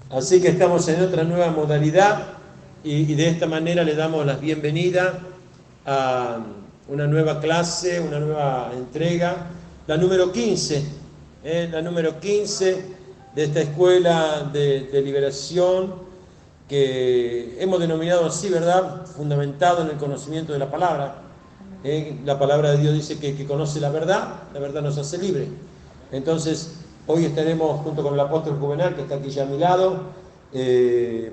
Así que estamos en otra nueva modalidad y de esta manera le damos la bienvenida a una nueva clase, una nueva entrega, la número 15, la número 15 de esta escuela de liberación que hemos denominado así, ¿verdad? Fundamentado en el conocimiento de la palabra. La palabra de Dios dice que el que conoce la verdad nos hace libre. Entonces, hoy estaremos junto con el apóstol Juvenal, que está aquí ya a mi lado,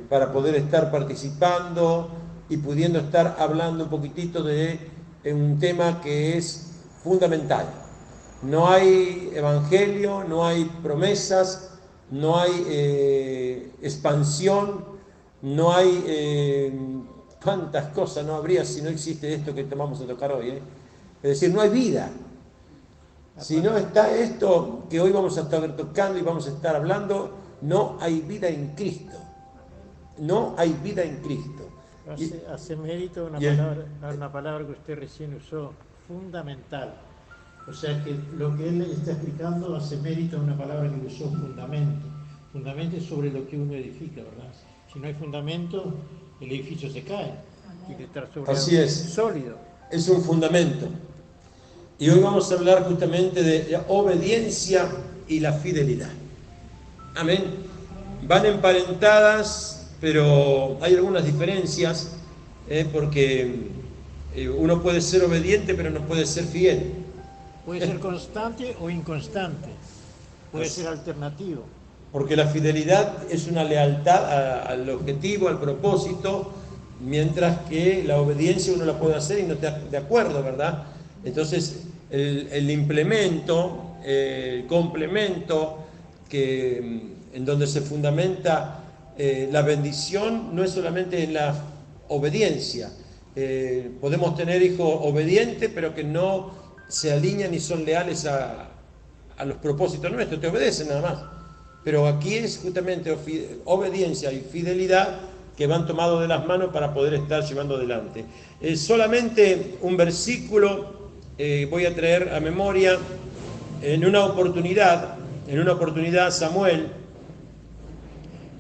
para poder estar participando y pudiendo estar hablando un poquitito de un tema que es fundamental. No hay evangelio, no hay promesas, no hay expansión, no hay cuántas cosas no habría si no existe esto que vamos a tocar hoy. Es decir, no hay vida. Si no está esto que hoy vamos a estar tocando y vamos a estar hablando, no hay vida en Cristo. No hay vida en Cristo. Hace mérito una palabra que usted recién usó, fundamental. O sea que lo que él está explicando hace mérito a una palabra que usó, fundamento. Fundamento es sobre lo que uno edifica, ¿verdad? Si no hay fundamento, el edificio se cae. Tiene que estar sobre algo sólido. Es un fundamento. Y hoy vamos a hablar justamente de la obediencia y la fidelidad. Amén. Van emparentadas, pero hay algunas diferencias, porque uno puede ser obediente, pero no puede ser fiel. Puede ser constante o inconstante. Puede ser alternativo. Porque la fidelidad es una lealtad al objetivo, al propósito, mientras que la obediencia uno la puede hacer y no está de acuerdo, ¿verdad? Entonces, el implemento, el complemento, en donde se fundamenta la bendición, no es solamente en la obediencia. Podemos tener hijos obedientes, pero que no se alinean y son leales a los propósitos nuestros, te obedecen nada más. Pero aquí es justamente obediencia y fidelidad que van tomados de las manos para poder estar llevando adelante. Solamente un versículo voy a traer a memoria. En una oportunidad Samuel,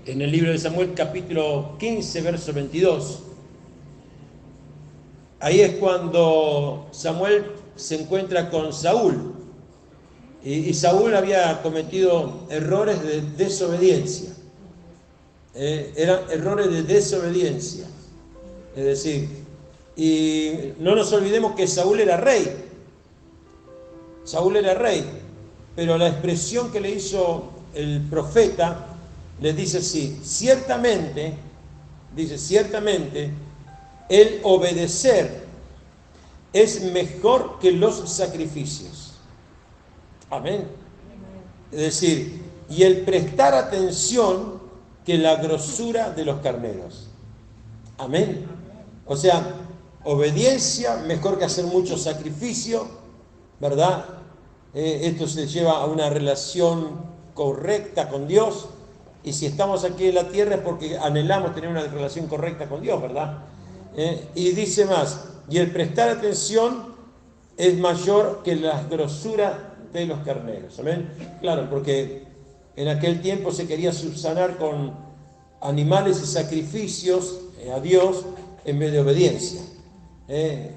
en el libro de Samuel capítulo 15, verso 22, ahí es cuando Samuel se encuentra con Saúl, y Saúl había cometido errores de desobediencia, eran errores de desobediencia, es decir, y no nos olvidemos que Saúl era rey, pero la expresión que le hizo el profeta le dice así: ciertamente, el obedecer es mejor que los sacrificios. Amén. Es decir, y el prestar atención que la grosura de los carneros. Amén. O sea, obediencia mejor que hacer mucho sacrificio, ¿verdad? Esto se lleva a una relación correcta con Dios, y si estamos aquí en la tierra es porque anhelamos tener una relación correcta con Dios, ¿verdad? Y dice más, y el prestar atención es mayor que la grosura de los carneros. ¿Amén? Claro, porque en aquel tiempo se quería subsanar con animales y sacrificios a Dios en vez de obediencia.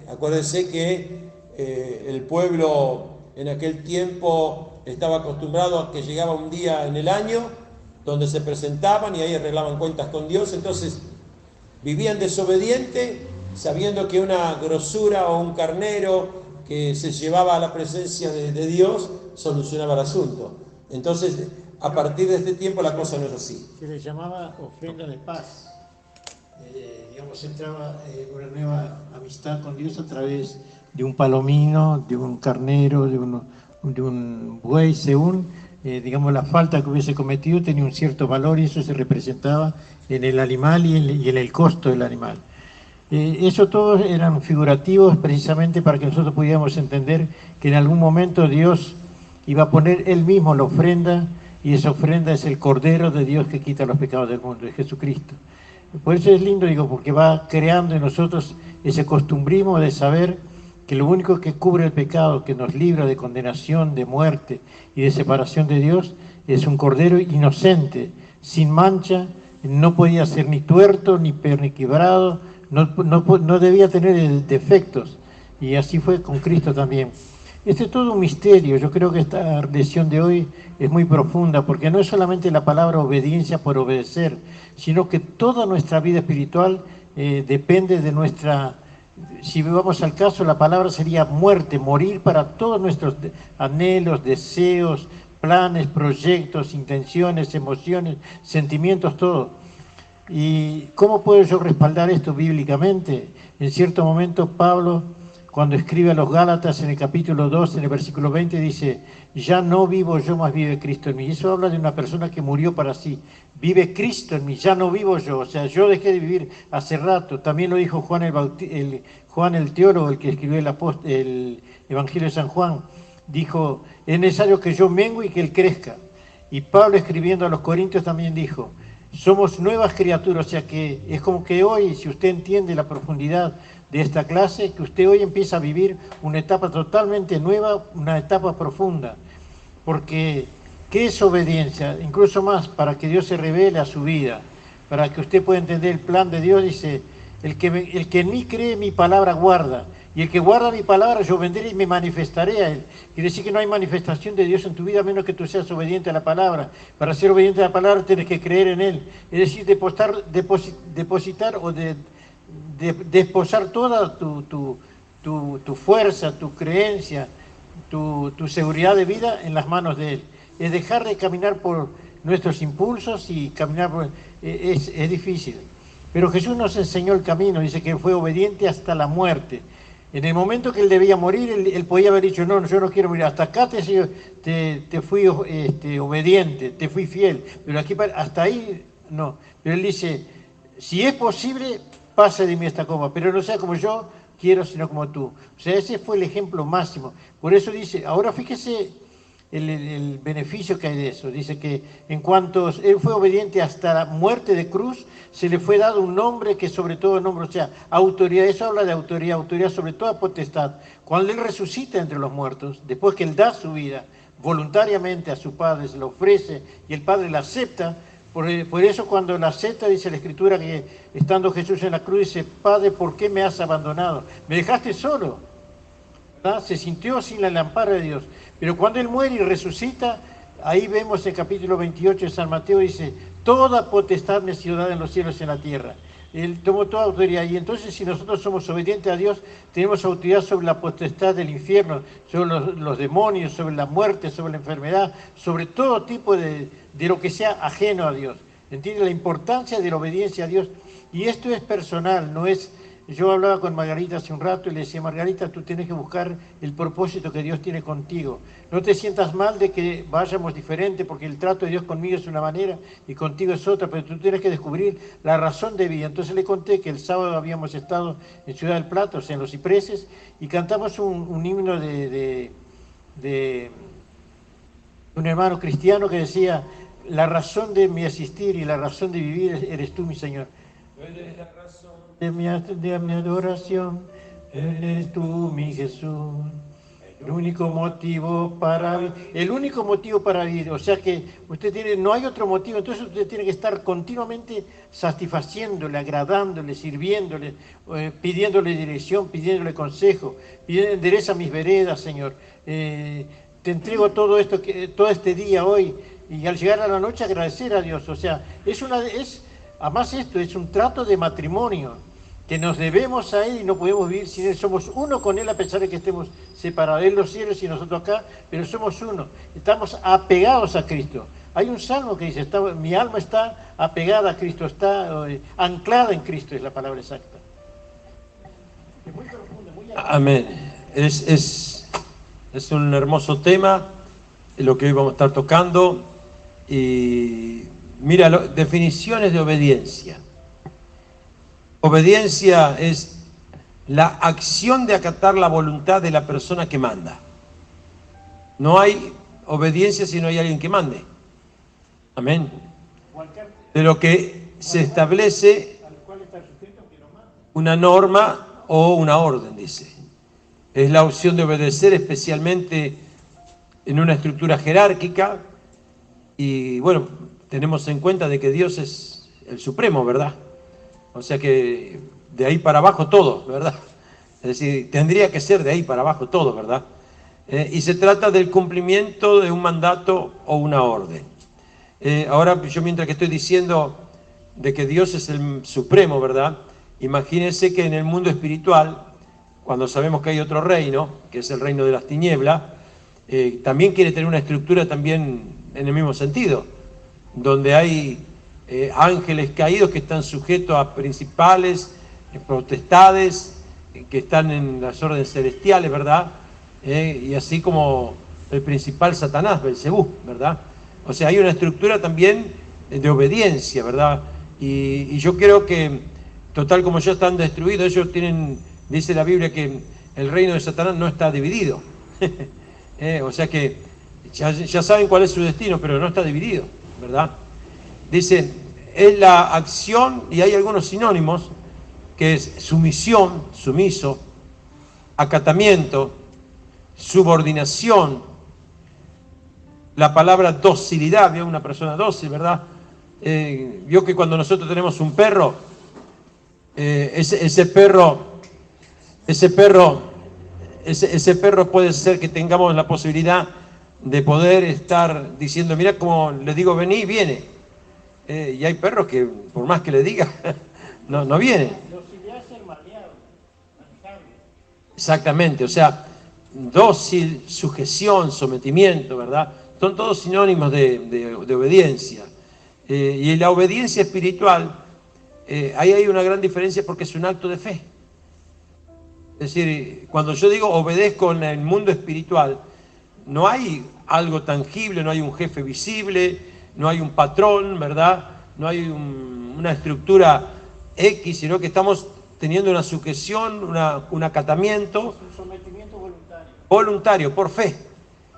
Acuérdense que el pueblo en aquel tiempo estaba acostumbrado a que llegaba un día en el año donde se presentaban y ahí arreglaban cuentas con Dios. Entonces vivían desobediente, sabiendo que una grosura o un carnero que se llevaba a la presencia de Dios solucionaba el asunto. Entonces, a partir de este tiempo la cosa no es así. Se le llamaba ofrenda de paz. Entraba una nueva amistad con Dios a través de un palomino, de un carnero, de un buey, según la falta que hubiese cometido tenía un cierto valor, y eso se representaba en el animal y en el costo del animal. Eso todos eran figurativos precisamente para que nosotros pudiéramos entender que en algún momento Dios iba a poner Él mismo la ofrenda, y esa ofrenda es el Cordero de Dios que quita los pecados del mundo, es Jesucristo. Por eso es lindo, porque va creando en nosotros ese costumbrismo de saber que lo único que cubre el pecado, que nos libra de condenación, de muerte y de separación de Dios, es un cordero inocente, sin mancha, no podía ser ni tuerto, ni perniquebrado, no debía tener defectos. Y así fue con Cristo también. Este es todo un misterio. Yo creo que esta lección de hoy es muy profunda, porque no es solamente la palabra obediencia por obedecer, sino que toda nuestra vida espiritual depende de nuestra... Si vamos al caso, la palabra sería muerte, morir para todos nuestros anhelos, deseos, planes, proyectos, intenciones, emociones, sentimientos, todo. ¿Y cómo puedo yo respaldar esto bíblicamente? En cierto momento Pablo, cuando escribe a los Gálatas en el capítulo 2, en el versículo 20, dice, ya no vivo yo, más vive Cristo en mí. Y eso habla de una persona que murió para sí. Vive Cristo en mí, ya no vivo yo. O sea, yo dejé de vivir hace rato. También lo dijo Juan el teólogo, el que escribió el Evangelio de San Juan. Dijo, es necesario que yo mengue y que Él crezca. Y Pablo, escribiendo a los Corintios, también dijo, somos nuevas criaturas, o sea que es como que hoy, si usted entiende la profundidad de esta clase, que usted hoy empieza a vivir una etapa totalmente nueva, una etapa profunda. Porque, ¿qué es obediencia? Incluso más, para que Dios se revele a su vida, para que usted pueda entender el plan de Dios, dice, el que en mí cree, mi palabra guarda, y el que guarda mi palabra, yo vendré y me manifestaré a él. Quiere decir que no hay manifestación de Dios en tu vida a menos que tú seas obediente a la palabra. Para ser obediente a la palabra tienes que creer en él. Es decir, depositar o desposar toda tu fuerza, tu creencia, tu seguridad de vida en las manos de él. Es dejar de caminar por nuestros impulsos y caminar por... Es difícil. Pero Jesús nos enseñó el camino, dice que fue obediente hasta la muerte. En el momento que él debía morir, él podía haber dicho, no, yo no quiero morir, hasta acá te fui obediente, te fui fiel, pero aquí hasta ahí no. Pero él dice, si es posible, pase de mí esta copa, pero no sea como yo quiero, sino como tú. O sea, ese fue el ejemplo máximo. Por eso dice, ahora fíjese el beneficio que hay de eso. Dice que en cuanto él fue obediente hasta la muerte de cruz, se le fue dado un nombre que sobre todo nombre, o sea, autoridad. Eso habla de autoridad sobre toda potestad. Cuando él resucita entre los muertos, después que él da su vida voluntariamente a su Padre, se lo ofrece y el Padre la acepta. Por eso cuando la acepta, dice la Escritura que estando Jesús en la cruz, dice, Padre, ¿por qué me has abandonado? Me dejaste solo. ¿verdad? Se sintió sin la lámpara de Dios. Pero cuando él muere y resucita, ahí vemos el capítulo 28 de San Mateo, dice, toda potestad me ha sido dada en los cielos y en la tierra. Él tomó toda autoridad. Y entonces, si nosotros somos obedientes a Dios, tenemos autoridad sobre la potestad del infierno, sobre los demonios, sobre la muerte, sobre la enfermedad, sobre todo tipo de lo que sea ajeno a Dios. ¿Entiende? La importancia de la obediencia a Dios. Y esto es personal, no es... Yo hablaba con Margarita hace un rato y le decía, Margarita, tú tienes que buscar el propósito que Dios tiene contigo. No te sientas mal de que vayamos diferente, porque el trato de Dios conmigo es una manera y contigo es otra, pero tú tienes que descubrir la razón de vida. Entonces le conté que el sábado habíamos estado en Ciudad del Plata, o sea, en Los Cipreses, y cantamos un himno de un hermano cristiano que decía, la razón de mi existir y la razón de vivir eres tú, mi Señor. Eres la razón de mi adoración, eres tú, mi Jesús. El único motivo para vivir, o sea que usted tiene, no hay otro motivo, entonces usted tiene que estar continuamente satisfaciéndole, agradándole, sirviéndole, pidiéndole dirección, pidiéndole consejo, pidiendo endereza mis veredas, Señor. Te entrego todo esto, todo este día hoy, y al llegar a la noche agradecer a Dios. O sea, además esto es un trato de matrimonio, que nos debemos a Él y no podemos vivir sin Él. Somos uno con Él a pesar de que estemos separados. Él los cielos y nosotros acá, pero somos uno. Estamos apegados a Cristo. Hay un salmo que dice, mi alma está apegada a Cristo, está anclada en Cristo, es la palabra exacta. Es muy profundo, muy amén. Es un hermoso tema, lo que hoy vamos a estar tocando. Y mira, definiciones de obediencia. Obediencia es la acción de acatar la voluntad de la persona que manda. No hay obediencia si no hay alguien que mande. Amén. De lo que se establece una norma o una orden, dice. Es la opción de obedecer, especialmente en una estructura jerárquica. Y bueno, tenemos en cuenta de que Dios es el supremo, ¿verdad? O sea que de ahí para abajo todo, ¿verdad? Es decir, tendría que ser de ahí para abajo todo, ¿verdad? Y se trata del cumplimiento de un mandato o una orden. Ahora yo mientras que estoy diciendo de que Dios es el supremo, ¿verdad? Imagínense que en el mundo espiritual, cuando sabemos que hay otro reino, que es el reino de las tinieblas, también quiere tener una estructura también en el mismo sentido, donde hay ángeles caídos que están sujetos a principales, potestades, que están en las órdenes celestiales, ¿verdad? Y así como el principal Satanás, Belcebú, ¿verdad? O sea, hay una estructura también de obediencia, ¿verdad? Y yo creo que, total como ya están destruidos, ellos tienen, dice la Biblia, que el reino de Satanás no está dividido. O sea que ya saben cuál es su destino, pero no está dividido, ¿verdad? Dice, es la acción, y hay algunos sinónimos, que es sumisión, sumiso, acatamiento, subordinación, la palabra docilidad, vio una persona dócil, ¿verdad? Vio que cuando nosotros tenemos un perro, ese perro puede ser que tengamos la posibilidad de poder estar diciendo, mira, como le digo, vení, viene. Y hay perros que, por más que le diga, no vienen. Exactamente, o sea, dócil, sujeción, sometimiento, ¿verdad? Son todos sinónimos de obediencia. Y la obediencia espiritual, ahí hay una gran diferencia porque es un acto de fe. Es decir, cuando yo digo obedezco en el mundo espiritual, no hay algo tangible, no hay un jefe visible, no hay un patrón, ¿verdad? No hay una estructura X, sino que estamos teniendo una sujeción, un acatamiento. Un sometimiento voluntario. Voluntario, por fe.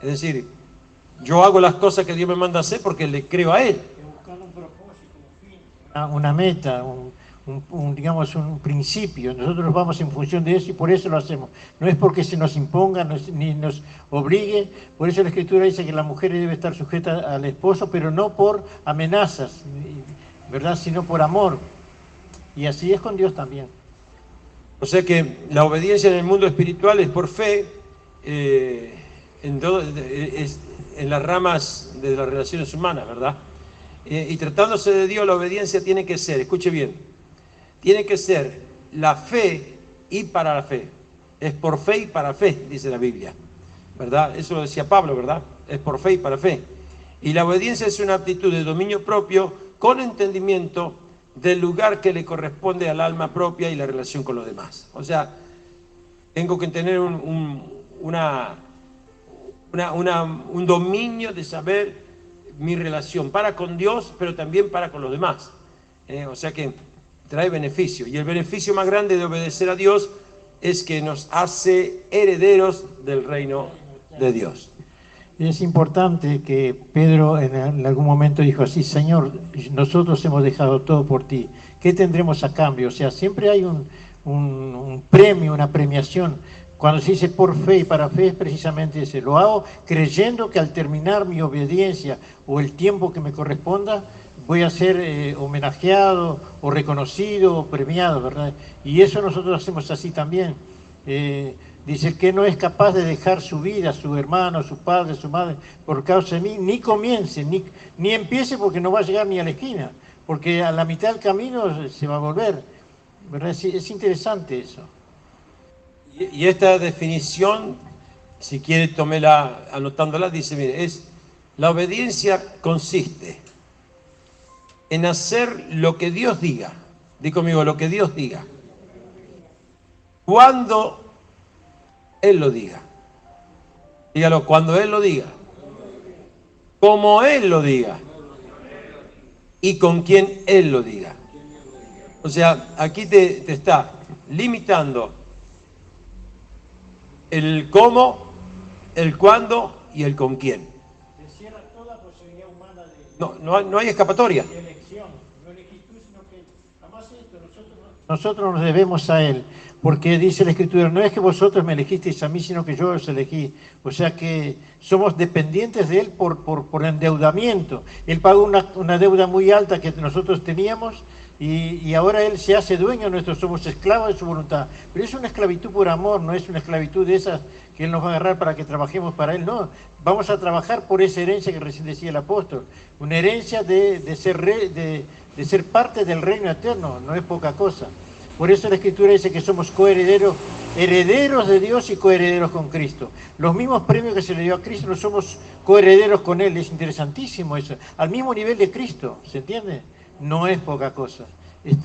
Es decir, yo hago las cosas que Dios me manda a hacer porque le creo a Él. Buscando un propósito, un fin. Una meta, digamos, un principio. Nosotros vamos en función de eso y por eso lo hacemos. No es porque se nos imponga ni nos obligue. Por eso la Escritura dice que la mujer debe estar sujeta al esposo, pero no por amenazas, ¿verdad? Sino por amor. Y así es con Dios también. O sea que la obediencia en el mundo espiritual es por fe, en las ramas de las relaciones humanas, ¿verdad? Y tratándose de Dios, la obediencia tiene que ser, escuche bien, tiene que ser la fe y para la fe. Es por fe y para fe, dice la Biblia, ¿verdad? Eso lo decía Pablo, ¿verdad? Es por fe y para fe. Y la obediencia es una actitud de dominio propio con entendimiento del lugar que le corresponde al alma propia y la relación con los demás. O sea, tengo que tener un dominio de saber mi relación para con Dios, pero también para con los demás. O sea que trae beneficio. Y el beneficio más grande de obedecer a Dios es que nos hace herederos del reino de Dios. Es importante que Pedro en algún momento dijo así, Señor, nosotros hemos dejado todo por ti, ¿qué tendremos a cambio? O sea, siempre hay un premio, una premiación. Cuando se dice por fe y para fe es precisamente ese. Lo hago creyendo que al terminar mi obediencia o el tiempo que me corresponda, voy a ser homenajeado o reconocido o premiado, ¿verdad? Y eso nosotros hacemos así también. Dice que no es capaz de dejar su vida, su hermano, su padre, su madre, por causa de mí, ni comience, ni empiece porque no va a llegar ni a la esquina, porque a la mitad del camino se va a volver, ¿verdad? Es interesante eso. Y esta definición, si quiere toméla anotándola, dice, mire, la obediencia consiste en hacer lo que Dios diga. Di conmigo, lo que Dios diga. Cuando Él lo diga. Dígalo, cuando Él lo diga. Como Él lo diga. Y con quien Él lo diga. O sea, aquí te está limitando el cómo, el cuándo y el con quién. Cierra toda posibilidad humana de... No hay escapatoria. elección. No elegís tú, sino que jamás esto, nosotros Nosotros nos debemos a Él, porque dice la Escritura, no es que vosotros me elegisteis a mí, sino que yo os elegí. O sea que somos dependientes de Él por endeudamiento. Él pagó una deuda muy alta que nosotros teníamos y ahora Él se hace dueño nuestro, somos esclavos de su voluntad. Pero es una esclavitud por amor, no es una esclavitud de esas que Él nos va a agarrar para que trabajemos para Él, no. Vamos a trabajar por esa herencia que recién decía el apóstol, una herencia de ser parte del reino eterno, no es poca cosa. Por eso la Escritura dice que somos coherederos, herederos de Dios y coherederos con Cristo. Los mismos premios que se le dio a Cristo, no somos coherederos con Él. Es interesantísimo eso. Al mismo nivel de Cristo, ¿se entiende? No es poca cosa.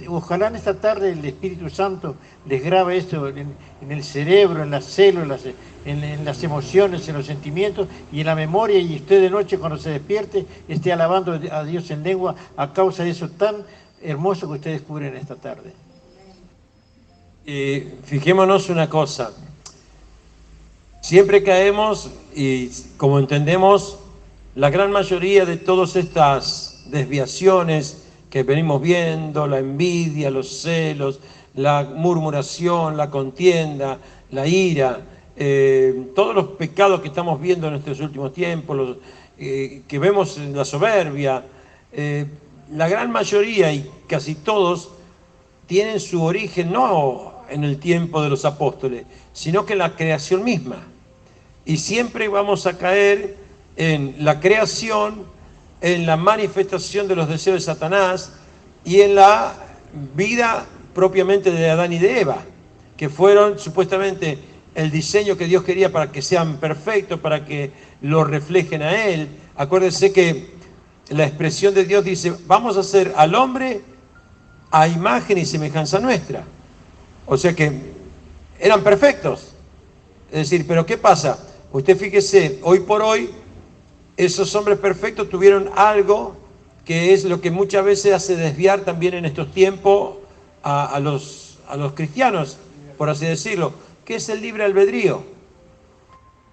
Ojalá en esta tarde el Espíritu Santo les grabe esto en el cerebro, en las células, en las emociones, en los sentimientos y en la memoria, y usted de noche cuando se despierte esté alabando a Dios en lengua a causa de eso tan hermoso que usted descubre en esta tarde. Fijémonos una cosa, siempre caemos, y como entendemos, la gran mayoría de todas estas desviaciones que venimos viendo, la envidia, los celos, la murmuración, la contienda, la ira, todos los pecados que estamos viendo en estos últimos tiempos, que vemos en la soberbia, la gran mayoría y casi todos tienen su origen no en el tiempo de los apóstoles, sino que en la creación misma. Y siempre vamos a caer en la creación, en la manifestación de los deseos de Satanás y en la vida propiamente de Adán y de Eva, que fueron supuestamente el diseño que Dios quería para que sean perfectos, para que lo reflejen a Él. Acuérdense que la expresión de Dios dice, vamos a hacer al hombre a imagen y semejanza nuestra. O sea que eran perfectos. Es decir, pero ¿qué pasa? Usted fíjese, hoy por hoy, esos hombres perfectos tuvieron algo que es lo que muchas veces hace desviar también en estos tiempos a los cristianos, por así decirlo, que es el libre albedrío.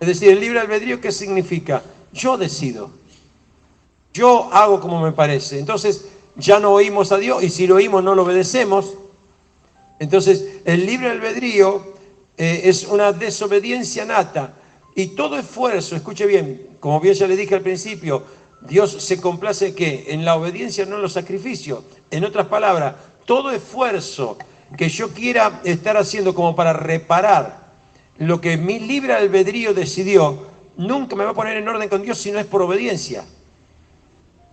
Es decir, el libre albedrío, ¿qué significa? Yo decido, yo hago como me parece. Entonces ya no oímos a Dios, y si lo oímos no lo obedecemos. Entonces el libre albedrío es una desobediencia nata, y todo esfuerzo, escuche bien, como bien ya le dije al principio, Dios se complace ¿qué? En la obediencia, no en los sacrificios. En otras palabras, todo esfuerzo que yo quiera estar haciendo como para reparar lo que mi libre albedrío decidió, nunca me va a poner en orden con Dios si no es por obediencia.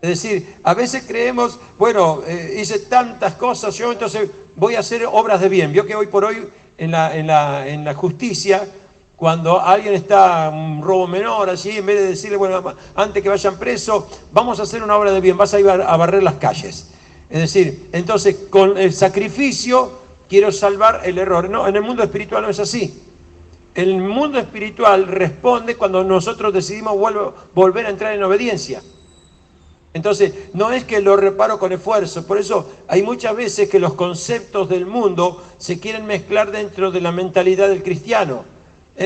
Es decir, a veces creemos, bueno, hice tantas cosas, yo entonces voy a hacer obras de bien. Vio que hoy por hoy en la justicia, cuando alguien está un robo menor, así, en vez de decirle, bueno, antes que vayan presos, vamos a hacer una obra de bien, vas a ir a barrer las calles. Es decir, entonces con el sacrificio quiero salvar el error. No, en el mundo espiritual no es así. El mundo espiritual responde cuando nosotros decidimos volver a entrar en obediencia. Entonces, no es que lo reparo con esfuerzo. Por eso hay muchas veces que los conceptos del mundo se quieren mezclar dentro de la mentalidad del cristiano.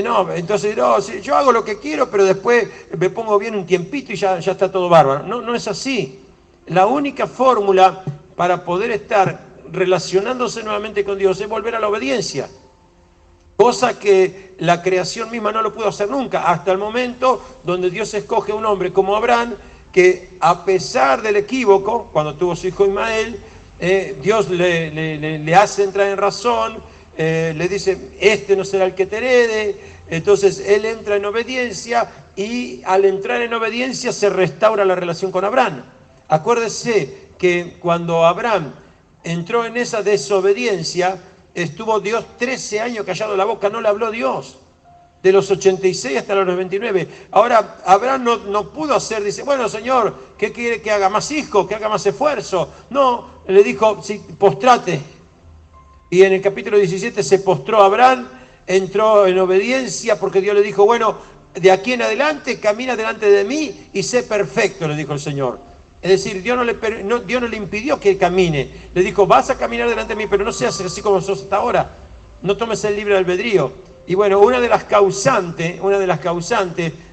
No, entonces, no, yo hago lo que quiero, pero después me pongo bien un tiempito y ya está todo bárbaro. No, no es así. La única fórmula para poder estar relacionándose nuevamente con Dios es volver a la obediencia. Cosa que la creación misma no lo pudo hacer nunca, hasta el momento donde Dios escoge a un hombre como Abraham, que a pesar del equívoco, cuando tuvo su hijo Ismael, Dios le hace entrar en razón, le dice, este no será el que te herede. Entonces él entra en obediencia, y al entrar en obediencia se restaura la relación con Abraham. Acuérdese que cuando Abraham entró en esa desobediencia, estuvo Dios 13 años callado la boca, no le habló Dios, de los 86 hasta los 99. Ahora, Abraham no pudo hacer, dice, bueno, Señor, ¿qué quiere que haga? ¿Más hijos? ¿Que haga más esfuerzo? No, le dijo, sí, postrate. Y en el capítulo 17 se postró Abraham, entró en obediencia, porque Dios le dijo, bueno, de aquí en adelante camina delante de mí y sé perfecto, le dijo el Señor. Es decir, Dios no le impidió que camine. Le dijo, vas a caminar delante de mí, pero no seas así como sos hasta ahora. No tomes el libre albedrío. Y bueno, una de las causantes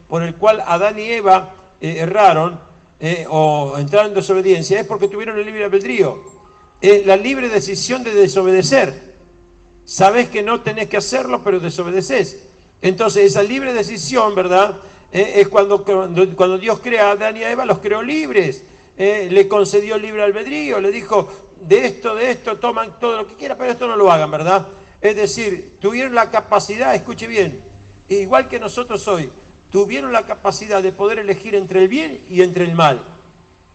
por el cual Adán y Eva erraron o entraron en desobediencia es porque tuvieron el libre albedrío. es la libre decisión de desobedecer. Sabes que no tenés que hacerlo, pero desobedeces. Entonces esa libre decisión, ¿verdad? Es cuando Dios crea a Adán y a Eva, los creó libres. Le concedió libre albedrío, le dijo, de esto, toman todo lo que quieran, pero esto no lo hagan, ¿verdad? Es decir, tuvieron la capacidad, escuche bien, igual que nosotros hoy, tuvieron la capacidad de poder elegir entre el bien y entre el mal.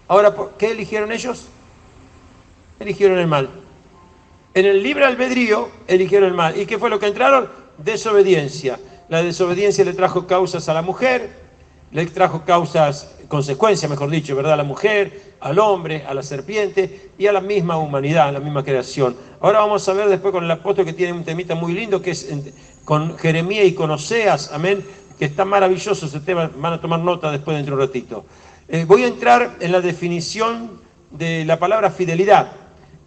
Ahora, ¿qué eligieron ellos? Eligieron el mal. En el libre albedrío eligieron el mal. ¿Y qué fue lo que entraron? Desobediencia. La desobediencia le trajo causas a la mujer, le trajo consecuencias, mejor dicho, ¿verdad? A la mujer, al hombre, a la serpiente y a la misma humanidad, a la misma creación. Ahora vamos a ver después con el apóstol que tiene un temita muy lindo, que es con Jeremías y con Oseas, amén, que está maravilloso ese tema, van a tomar nota después dentro de un ratito. Voy a entrar en la definición de la palabra fidelidad.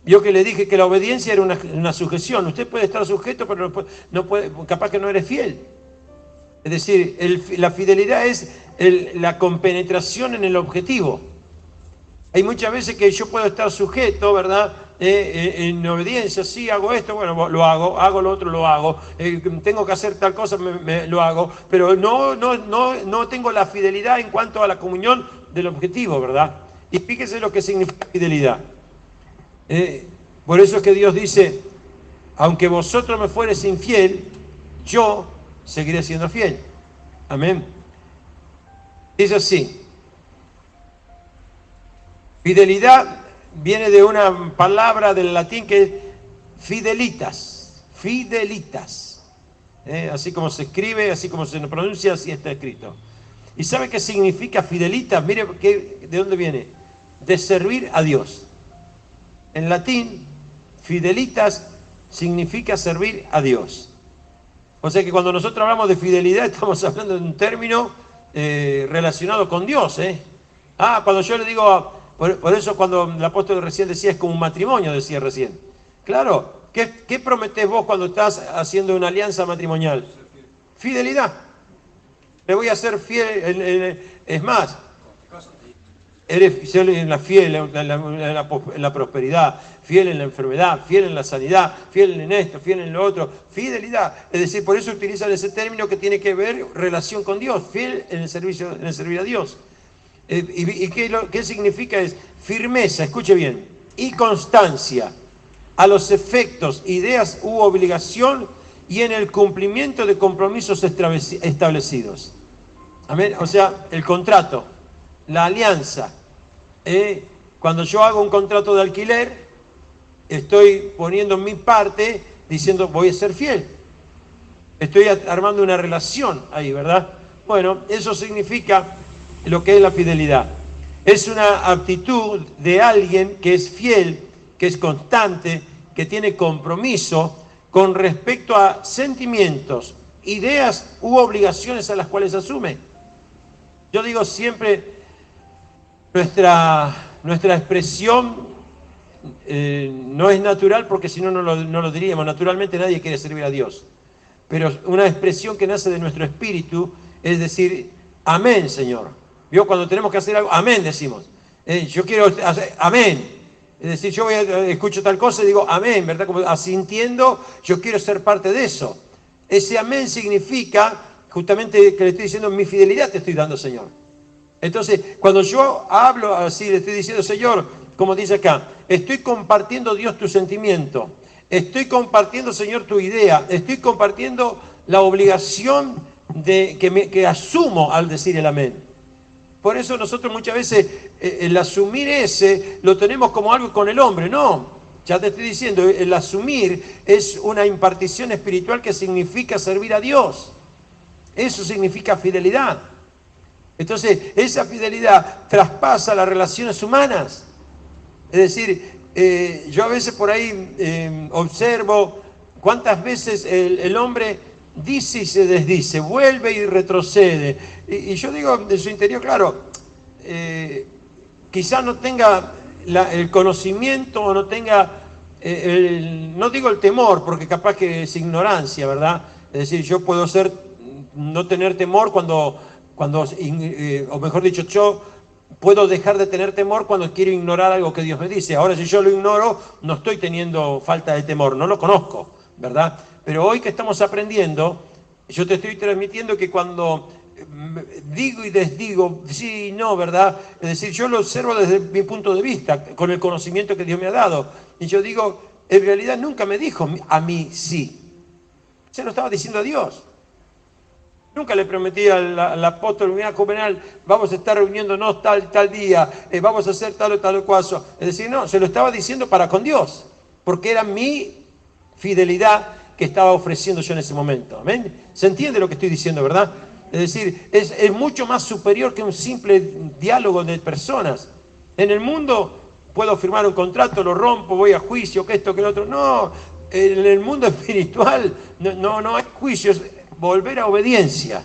Yo que le dije que la obediencia era una sujeción. Usted puede estar sujeto, pero no puede, capaz que no eres fiel. Es decir, la fidelidad es la compenetración en el objetivo. Hay muchas veces que yo puedo estar sujeto, ¿verdad? En obediencia, sí, hago esto, bueno, lo hago lo otro, lo hago. Tengo que hacer tal cosa, lo hago. Pero no tengo la fidelidad en cuanto a la comunión del objetivo, ¿verdad? Y fíjese lo que significa fidelidad. Por eso es que Dios dice, aunque vosotros me fueres infiel, yo seguiré siendo fiel. Amén. Dice así. Fidelidad viene de una palabra del latín que es fidelitas. Fidelitas. Así como se escribe, así como se pronuncia, así está escrito. ¿Y sabe qué significa fidelitas? Mire de dónde viene. De servir a Dios. En latín, fidelitas significa servir a Dios. O sea que cuando nosotros hablamos de fidelidad estamos hablando de un término relacionado con Dios. Cuando yo le digo, por eso cuando el apóstol recién decía es como un matrimonio, decía recién. Claro, ¿qué prometés vos cuando estás haciendo una alianza matrimonial? Fidelidad. Me voy a ser fiel, es más, eres fiel en la prosperidad, fiel en la enfermedad, fiel en la sanidad, fiel en esto, fiel en lo otro, fidelidad. Es decir, por eso utilizan ese término que tiene que ver relación con Dios, fiel en el servir a Dios. ¿Y qué significa? Es firmeza, escuche bien, y constancia a los efectos, ideas u obligación y en el cumplimiento de compromisos establecidos. Amén. O sea, el contrato, la alianza. Cuando yo hago un contrato de alquiler, estoy poniendo mi parte diciendo voy a ser fiel. Estoy armando una relación ahí, ¿verdad? Bueno, eso significa lo que es la fidelidad. Es una actitud de alguien que es fiel, que es constante, que tiene compromiso con respecto a sentimientos, ideas u obligaciones a las cuales asume. Yo digo siempre, nuestra expresión no es natural porque si no, no lo diríamos. Naturalmente nadie quiere servir a Dios. Pero una expresión que nace de nuestro espíritu es decir, amén, Señor. ¿Vio? Cuando tenemos que hacer algo, amén decimos. Yo quiero hacer, amén. Es decir, yo escucho tal cosa y digo, amén, ¿verdad? Como asintiendo, yo quiero ser parte de eso. Ese amén significa justamente que le estoy diciendo, mi fidelidad te estoy dando, Señor. Entonces, cuando yo hablo así, le estoy diciendo, Señor, como dice acá, estoy compartiendo, Dios, tu sentimiento. Estoy compartiendo, Señor, tu idea. Estoy compartiendo la obligación que asumo al decir el amén. Por eso nosotros muchas veces el asumir lo tenemos como algo con el hombre. No, ya te estoy diciendo, el asumir es una impartición espiritual que significa servir a Dios. Eso significa fidelidad. Entonces, esa fidelidad traspasa las relaciones humanas. Es decir, yo a veces por ahí observo cuántas veces el hombre dice y se desdice, vuelve y retrocede. Y yo digo, de su interior, claro, quizás no tenga el conocimiento o no tenga, no digo el temor, porque capaz que es ignorancia, ¿verdad? Es decir, yo puedo no tener temor cuando o mejor dicho, yo puedo dejar de tener temor cuando quiero ignorar algo que Dios me dice. Ahora, si yo lo ignoro, no estoy teniendo falta de temor, no lo conozco, ¿verdad? Pero hoy que estamos aprendiendo, yo te estoy transmitiendo que cuando digo y desdigo, sí y no, ¿verdad? Es decir, yo lo observo desde mi punto de vista, con el conocimiento que Dios me ha dado. Y yo digo, en realidad nunca me dijo a mí sí. Se lo estaba diciendo a Dios. Nunca le prometí al apóstol, mira, Juvenal, vamos a estar reuniéndonos tal día, vamos a hacer tal o tal o cuaso. Es decir, no, se lo estaba diciendo para con Dios, porque era mi fidelidad que estaba ofreciendo yo en ese momento. ¿Amén? ¿Se entiende lo que estoy diciendo, verdad? Es decir, es mucho más superior que un simple diálogo de personas. En el mundo puedo firmar un contrato, lo rompo, voy a juicio, que esto, que lo otro. No, en el mundo espiritual no hay juicios. Volver a obediencia.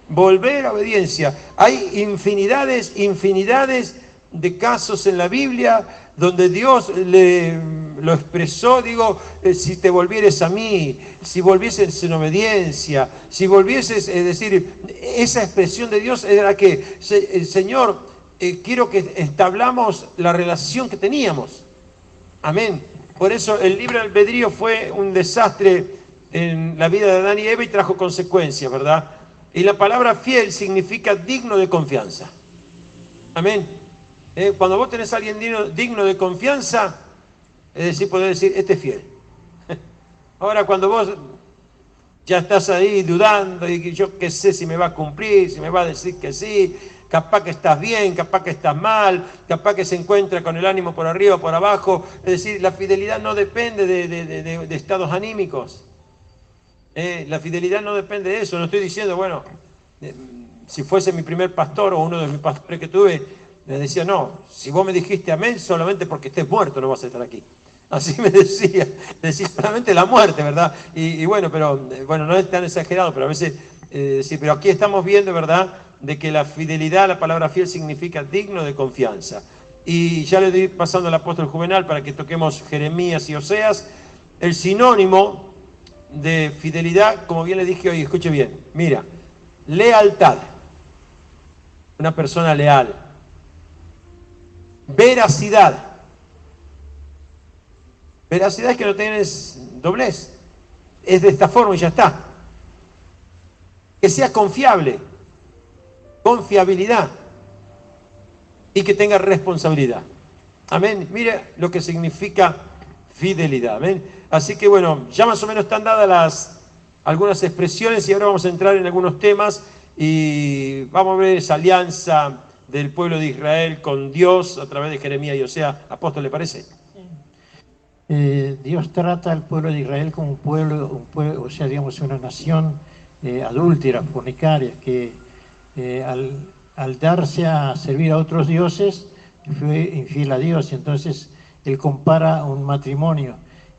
Volver a obediencia. Hay infinidades de casos en la Biblia donde Dios lo expresó, digo, si te volvieres a mí, si volvieses en obediencia, si volvieses, es decir, esa expresión de Dios era que, Señor, quiero que establamos la relación que teníamos. Amén. Por eso el libre albedrío fue un desastre en la vida de Adán y Eva y trajo consecuencias, ¿verdad? Y la palabra fiel significa digno de confianza. Amén. Cuando vos tenés a alguien digno de confianza, es decir, podés decir, este es fiel. Ahora, cuando vos ya estás ahí dudando y yo qué sé si me va a cumplir, si me va a decir que sí, capaz que estás bien, capaz que estás mal, capaz que se encuentra con el ánimo por arriba o por abajo. Es decir, la fidelidad no depende de estados anímicos. La fidelidad no depende de eso. No estoy diciendo, bueno, si fuese mi primer pastor o uno de mis pastores que tuve, me decía, no, si vos me dijiste amén, solamente porque estés muerto no vas a estar aquí. Así me decía solamente la muerte, ¿verdad? Y bueno, pero bueno, no es tan exagerado, pero a veces, sí, pero aquí estamos viendo, ¿verdad?, de que la fidelidad, la palabra fiel significa digno de confianza. Y ya le doy pasando al apóstol Juvenal para que toquemos Jeremías y Oseas. El sinónimo de fidelidad, como bien le dije hoy, escuche bien, mira, lealtad, una persona leal, veracidad es que no tienes doblez, es de esta forma y ya está, que sea confiable, confiabilidad y que tenga responsabilidad. Amén. Mire lo que significa fidelidad. Amén. Así que bueno, ya más o menos están dadas algunas expresiones y ahora vamos a entrar en algunos temas y vamos a ver esa alianza del pueblo de Israel con Dios a través de Jeremías y Oseas. Apóstol, ¿le parece? Dios trata al pueblo de Israel como un pueblo, o sea, digamos, una nación adúltera, fornicaria, que al darse a servir a otros dioses, fue infiel a Dios. Entonces, él compara un matrimonio.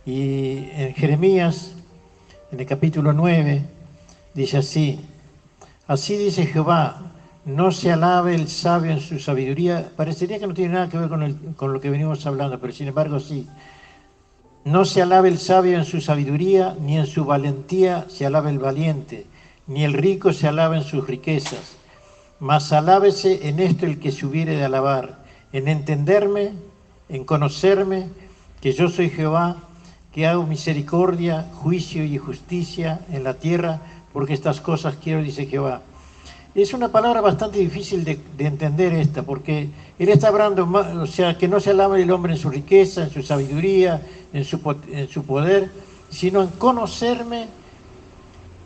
Y en Jeremías, en el capítulo 9, dice así: así dice Jehová, no se alabe el sabio en su sabiduría. Parecería que no tiene nada que ver con lo que venimos hablando, pero sin embargo sí. No se alabe el sabio en su sabiduría, ni en su valentía se alabe el valiente, ni el rico se alabe en sus riquezas. Mas alábese en esto el que se hubiere de alabar, en entenderme, en conocerme, que yo soy Jehová, que hago misericordia, juicio y justicia en la tierra, porque estas cosas quiero, dice Jehová. Es una palabra bastante difícil de entender esta, porque él está hablando, o sea, que no se alabe el hombre en su riqueza, en su sabiduría, en su poder, sino en conocerme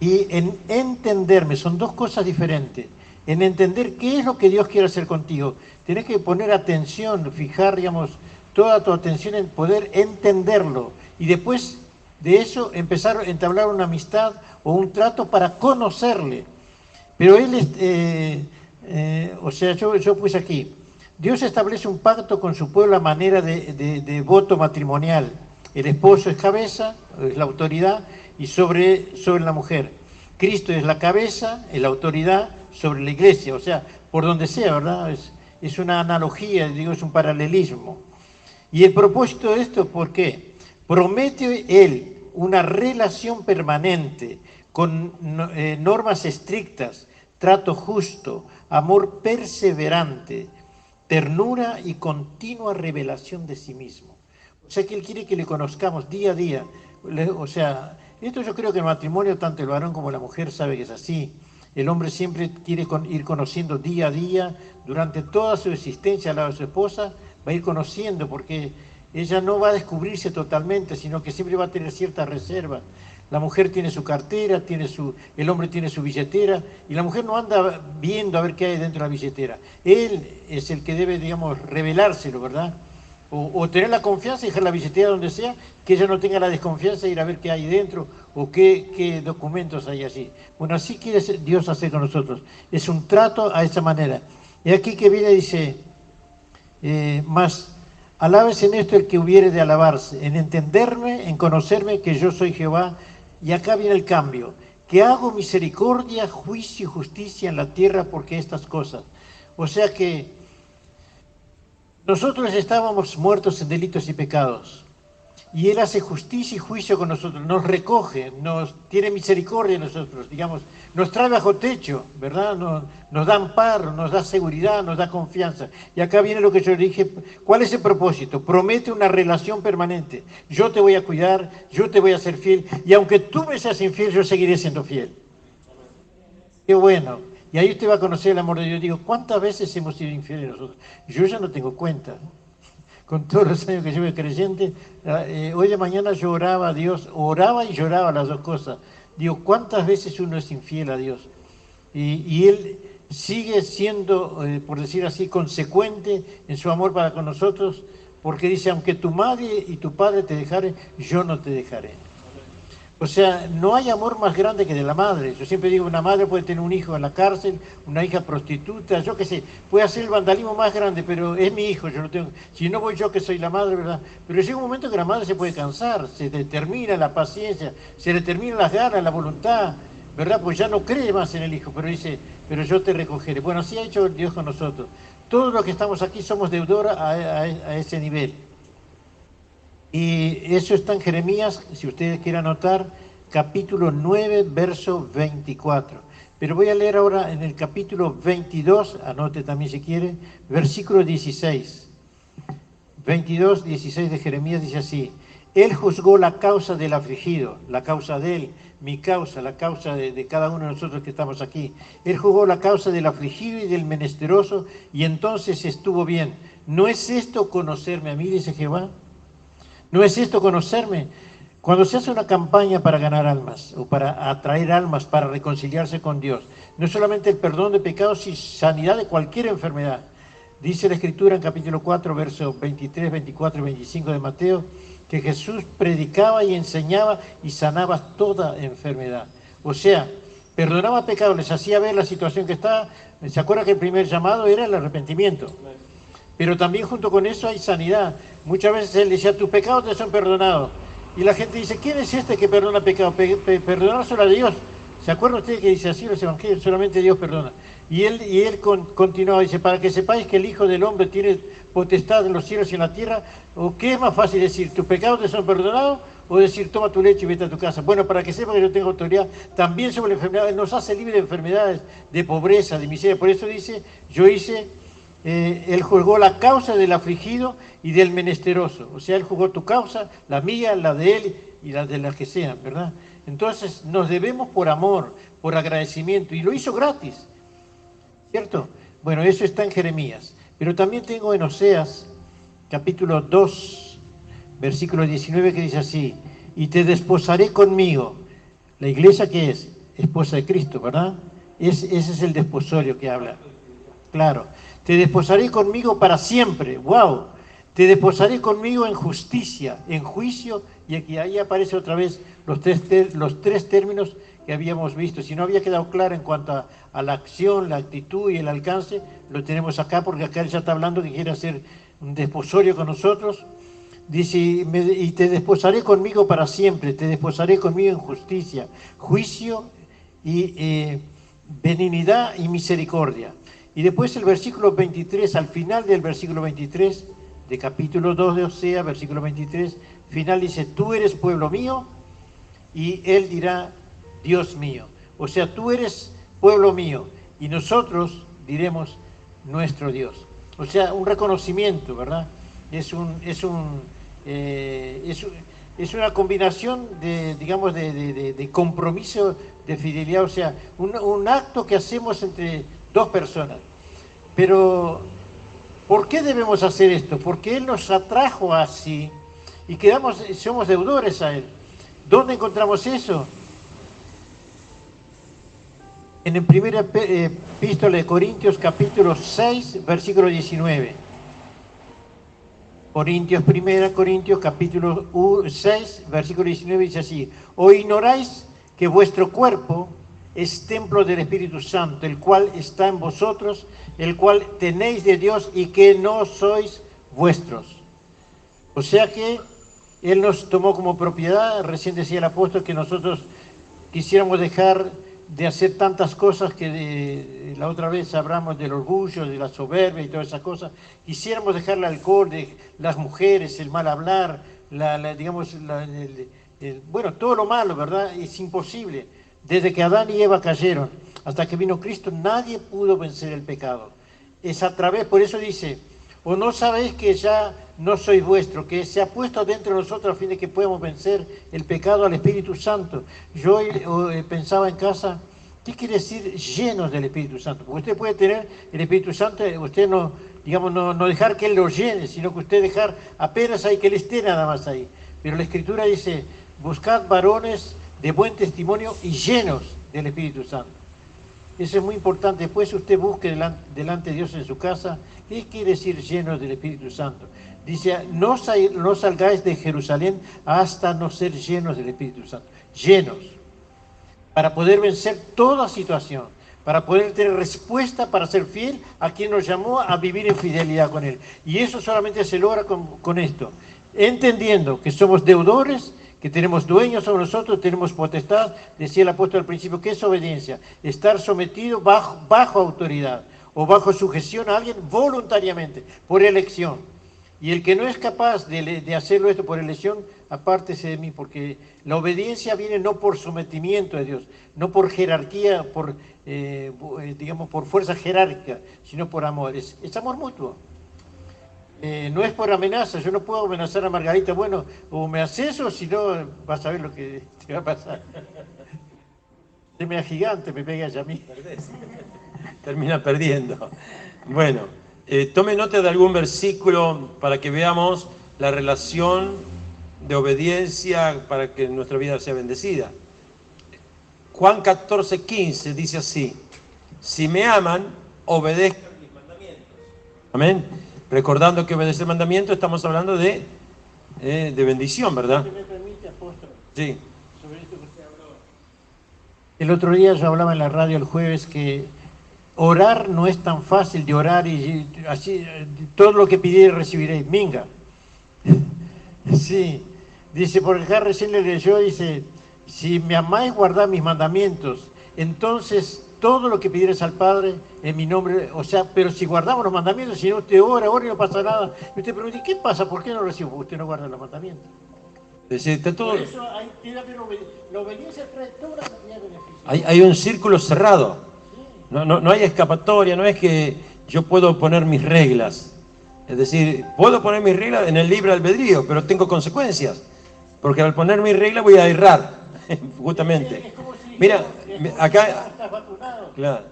y en entenderme. Son dos cosas diferentes. En entender qué es lo que Dios quiere hacer contigo. Tienes que poner atención, fijar, digamos, toda tu atención en poder entenderlo. Y después de eso empezar a entablar una amistad o un trato para conocerle. Pero él, o sea, yo puse aquí, Dios establece un pacto con su pueblo a manera de voto matrimonial. El esposo es cabeza, es la autoridad, y sobre la mujer. Cristo es la cabeza, es la autoridad sobre la iglesia, o sea, por donde sea, ¿verdad? Es una analogía, digo, es un paralelismo. Y el propósito de esto, ¿por qué? Promete él una relación permanente, con normas estrictas, trato justo, amor perseverante, ternura y continua revelación de sí mismo. O sea que Él quiere que le conozcamos día a día. O sea, esto yo creo que el matrimonio, tanto el varón como la mujer, sabe que es así. El hombre siempre quiere ir conociendo día a día, durante toda su existencia al lado de su esposa, va a ir conociendo, porque ella no va a descubrirse totalmente, sino que siempre va a tener cierta reserva. La mujer tiene su cartera, el hombre tiene su billetera, y la mujer no anda viendo a ver qué hay dentro de la billetera. Él es el que debe, digamos, revelárselo, ¿verdad? O tener la confianza y dejar la billetera donde sea, que ella no tenga la desconfianza de ir a ver qué hay dentro o qué documentos hay allí. Bueno, así quiere Dios hacer con nosotros. Es un trato a esa manera. Y aquí que viene dice, más, alabes en esto el que hubiere de alabarse, en entenderme, en conocerme que yo soy Jehová. Y acá viene el cambio, que hago misericordia, juicio y justicia en la tierra porque estas cosas. O sea que nosotros estábamos muertos en delitos y pecados, y Él hace justicia y juicio con nosotros, nos recoge, nos tiene misericordia de nosotros, digamos, nos trae bajo techo, ¿verdad? Nos da amparo, nos da seguridad, nos da confianza. Y acá viene lo que yo dije, ¿cuál es el propósito? Promete una relación permanente. Yo te voy a cuidar, yo te voy a ser fiel, y aunque tú me seas infiel, yo seguiré siendo fiel. Qué bueno. Y ahí usted va a conocer el amor de Dios. Digo, ¿cuántas veces hemos sido infieles nosotros? Yo ya no tengo cuenta. Con todos los años que llevo de creyente, hoy de mañana yo oraba a Dios, oraba y lloraba las dos cosas. Digo, ¿cuántas veces uno es infiel a Dios? Y Él sigue siendo, por decir así, consecuente en su amor para con nosotros, porque dice, aunque tu madre y tu padre te dejaren, yo no te dejaré. O sea, no hay amor más grande que de la madre. Yo siempre digo, una madre puede tener un hijo en la cárcel, una hija prostituta, yo qué sé, puede hacer el vandalismo más grande, pero es mi hijo, yo lo tengo. Si no voy yo que soy la madre, ¿verdad? Pero llega un momento que la madre se puede cansar, se le termina la paciencia, se le terminan las ganas, la voluntad, ¿verdad? Pues ya no cree más en el hijo, pero dice, pero yo te recogeré. Bueno, así ha hecho Dios con nosotros. Todos los que estamos aquí somos deudores a ese nivel. Y eso está en Jeremías, si ustedes quieren anotar, capítulo 9, verso 24. Pero voy a leer ahora en el capítulo 22, anote también si quiere, versículo 16. 22, 16 de Jeremías dice así, Él juzgó la causa del afligido, la causa de Él, mi causa, la causa de cada uno de nosotros que estamos aquí. Él juzgó la causa del afligido y del menesteroso, y entonces estuvo bien. ¿No es esto conocerme a mí, dice Jehová? ¿No es esto conocerme? Cuando se hace una campaña para ganar almas o para atraer almas, para reconciliarse con Dios, no es solamente el perdón de pecados, sino sanidad de cualquier enfermedad. Dice la Escritura en capítulo 4, versos 23, 24 y 25 de Mateo, que Jesús predicaba y enseñaba y sanaba toda enfermedad. O sea, perdonaba pecados, les hacía ver la situación que estaba. ¿Se acuerda que el primer llamado era el arrepentimiento? Pero también junto con eso hay sanidad. Muchas veces Él decía, tus pecados te son perdonados. Y la gente dice, ¿quién es este que perdona pecados? Perdonar solo a Dios. ¿Se acuerda usted que dice así los evangelios? Solamente Dios perdona. Y él continuaba, dice, para que sepáis que el Hijo del Hombre tiene potestad en los cielos y en la tierra, ¿o qué es más fácil decir, tus pecados te son perdonados? O decir, toma tu leche y vete a tu casa. Bueno, para que sepa que yo tengo autoridad también sobre la enfermedad. Él nos hace libre de enfermedades, de pobreza, de miseria. Por eso dice, Él juzgó la causa del afligido y del menesteroso. O sea, Él juzgó tu causa, la mía, la de Él y la de las que sean, ¿verdad? Entonces, nos debemos por amor, por agradecimiento. Y lo hizo gratis, ¿cierto? Bueno, eso está en Jeremías. Pero también tengo en Oseas, capítulo 2, versículo 19, que dice así, y te desposaré conmigo. La iglesia, ¿qué es? Esposa de Cristo, ¿verdad? Ese es el desposorio que habla. Claro. Te desposaré conmigo para siempre. ¡Wow! Te desposaré conmigo en justicia, en juicio, y aquí ahí aparece otra vez los tres términos que habíamos visto. Si no había quedado claro en cuanto a la acción, la actitud y el alcance, lo tenemos acá, porque acá él ya está hablando que quiere hacer un desposorio con nosotros. Dice, y te desposaré conmigo para siempre, te desposaré conmigo en justicia, juicio y benignidad y misericordia. Y después el versículo 23, al final del versículo 23, de capítulo 2 de Oseas, versículo 23, final dice, tú eres pueblo mío, y él dirá, Dios mío. O sea, tú eres pueblo mío, y nosotros diremos, nuestro Dios. o sea, un reconocimiento, ¿verdad? Es una combinación de, digamos, de compromiso, de fidelidad, o sea, un acto que hacemos entre dos personas. Pero, ¿por qué debemos hacer esto? Porque Él nos atrajo así y somos deudores a Él. ¿Dónde encontramos eso? En el primera epístola de Corintios, capítulo 6, versículo 19. Corintios, capítulo 6, versículo 19, dice así: ¿O ignoráis que vuestro cuerpo es templo del Espíritu Santo, el cual está en vosotros, el cual tenéis de Dios y que no sois vuestros? O sea que Él nos tomó como propiedad. Recién decía el apóstol que nosotros quisiéramos dejar de hacer tantas cosas que la otra vez hablamos del orgullo, de la soberbia y todas esas cosas. Quisiéramos dejar el alcohol, de las mujeres, el mal hablar, bueno, todo lo malo, ¿verdad? Es imposible. Desde que Adán y Eva cayeron hasta que vino Cristo, nadie pudo vencer el pecado. Es a través, por eso dice: ¿o no sabéis que ya no sois vuestro, que se ha puesto dentro de nosotros a fin de que podamos vencer el pecado al Espíritu Santo? Yo pensaba en casa, ¿qué quiere decir llenos del Espíritu Santo? Porque usted puede tener el Espíritu Santo, usted no, digamos, no dejar que Él lo llene, sino que usted dejar apenas ahí, que Él esté nada más ahí. Pero la Escritura dice: buscad varones de buen testimonio y llenos del Espíritu Santo. Eso es muy importante. Después usted busque delante de Dios en su casa. ¿Qué quiere decir llenos del Espíritu Santo? Dice: no salgáis de Jerusalén hasta no ser llenos del Espíritu Santo. Llenos. Para poder vencer toda situación. Para poder tener respuesta, para ser fiel a quien nos llamó a vivir en fidelidad con Él. Y eso solamente se logra con esto. Entendiendo que somos deudores, que tenemos dueños sobre nosotros, tenemos potestad. Decía el apóstol al principio, ¿qué es obediencia? Estar sometido bajo autoridad o bajo sujeción a alguien voluntariamente, por elección. Y el que no es capaz de hacerlo esto por elección, apártese de mí, porque la obediencia viene no por sometimiento a Dios, no por jerarquía, digamos, por fuerza jerárquica, sino por amor. Es amor mutuo. No es por amenaza. Yo no puedo amenazar a Margarita: bueno, o me haces o si no, vas a ver lo que te va a pasar. Se me gigante, me pega a mí. Termina perdiendo. Bueno, tome nota de algún versículo para que veamos la relación de obediencia para que nuestra vida sea bendecida. Juan 14:15 dice así: si me aman, obedezcan mis mandamientos. Amén. Recordando que obedecer el mandamiento, estamos hablando de bendición, ¿verdad? ¿Me permite, apóstol? Sí. Sobre esto que usted habló. El otro día yo hablaba en la radio el jueves que orar no es tan fácil de orar y así, todo lo que pidiere recibiréis. Minga. Sí. Dice, porque acá recién le leyó, dice: si me amáis, guardad mis mandamientos, entonces todo lo que pidieres al Padre en mi nombre, o sea, pero si guardamos los mandamientos, si no usted ora y no pasa nada, y usted pregunta: ¿qué pasa? ¿Por qué no recibo? Usted no guarda los mandamientos. Es decir, está todo... Por eso la obediencia trae toda la cantidad de beneficios. Hay un círculo cerrado. No hay escapatoria, no es que yo puedo poner mis reglas. Es decir, puedo poner mis reglas en el libre albedrío, pero tengo consecuencias. Porque al poner mis reglas voy a errar, justamente. Mira, acá, claro,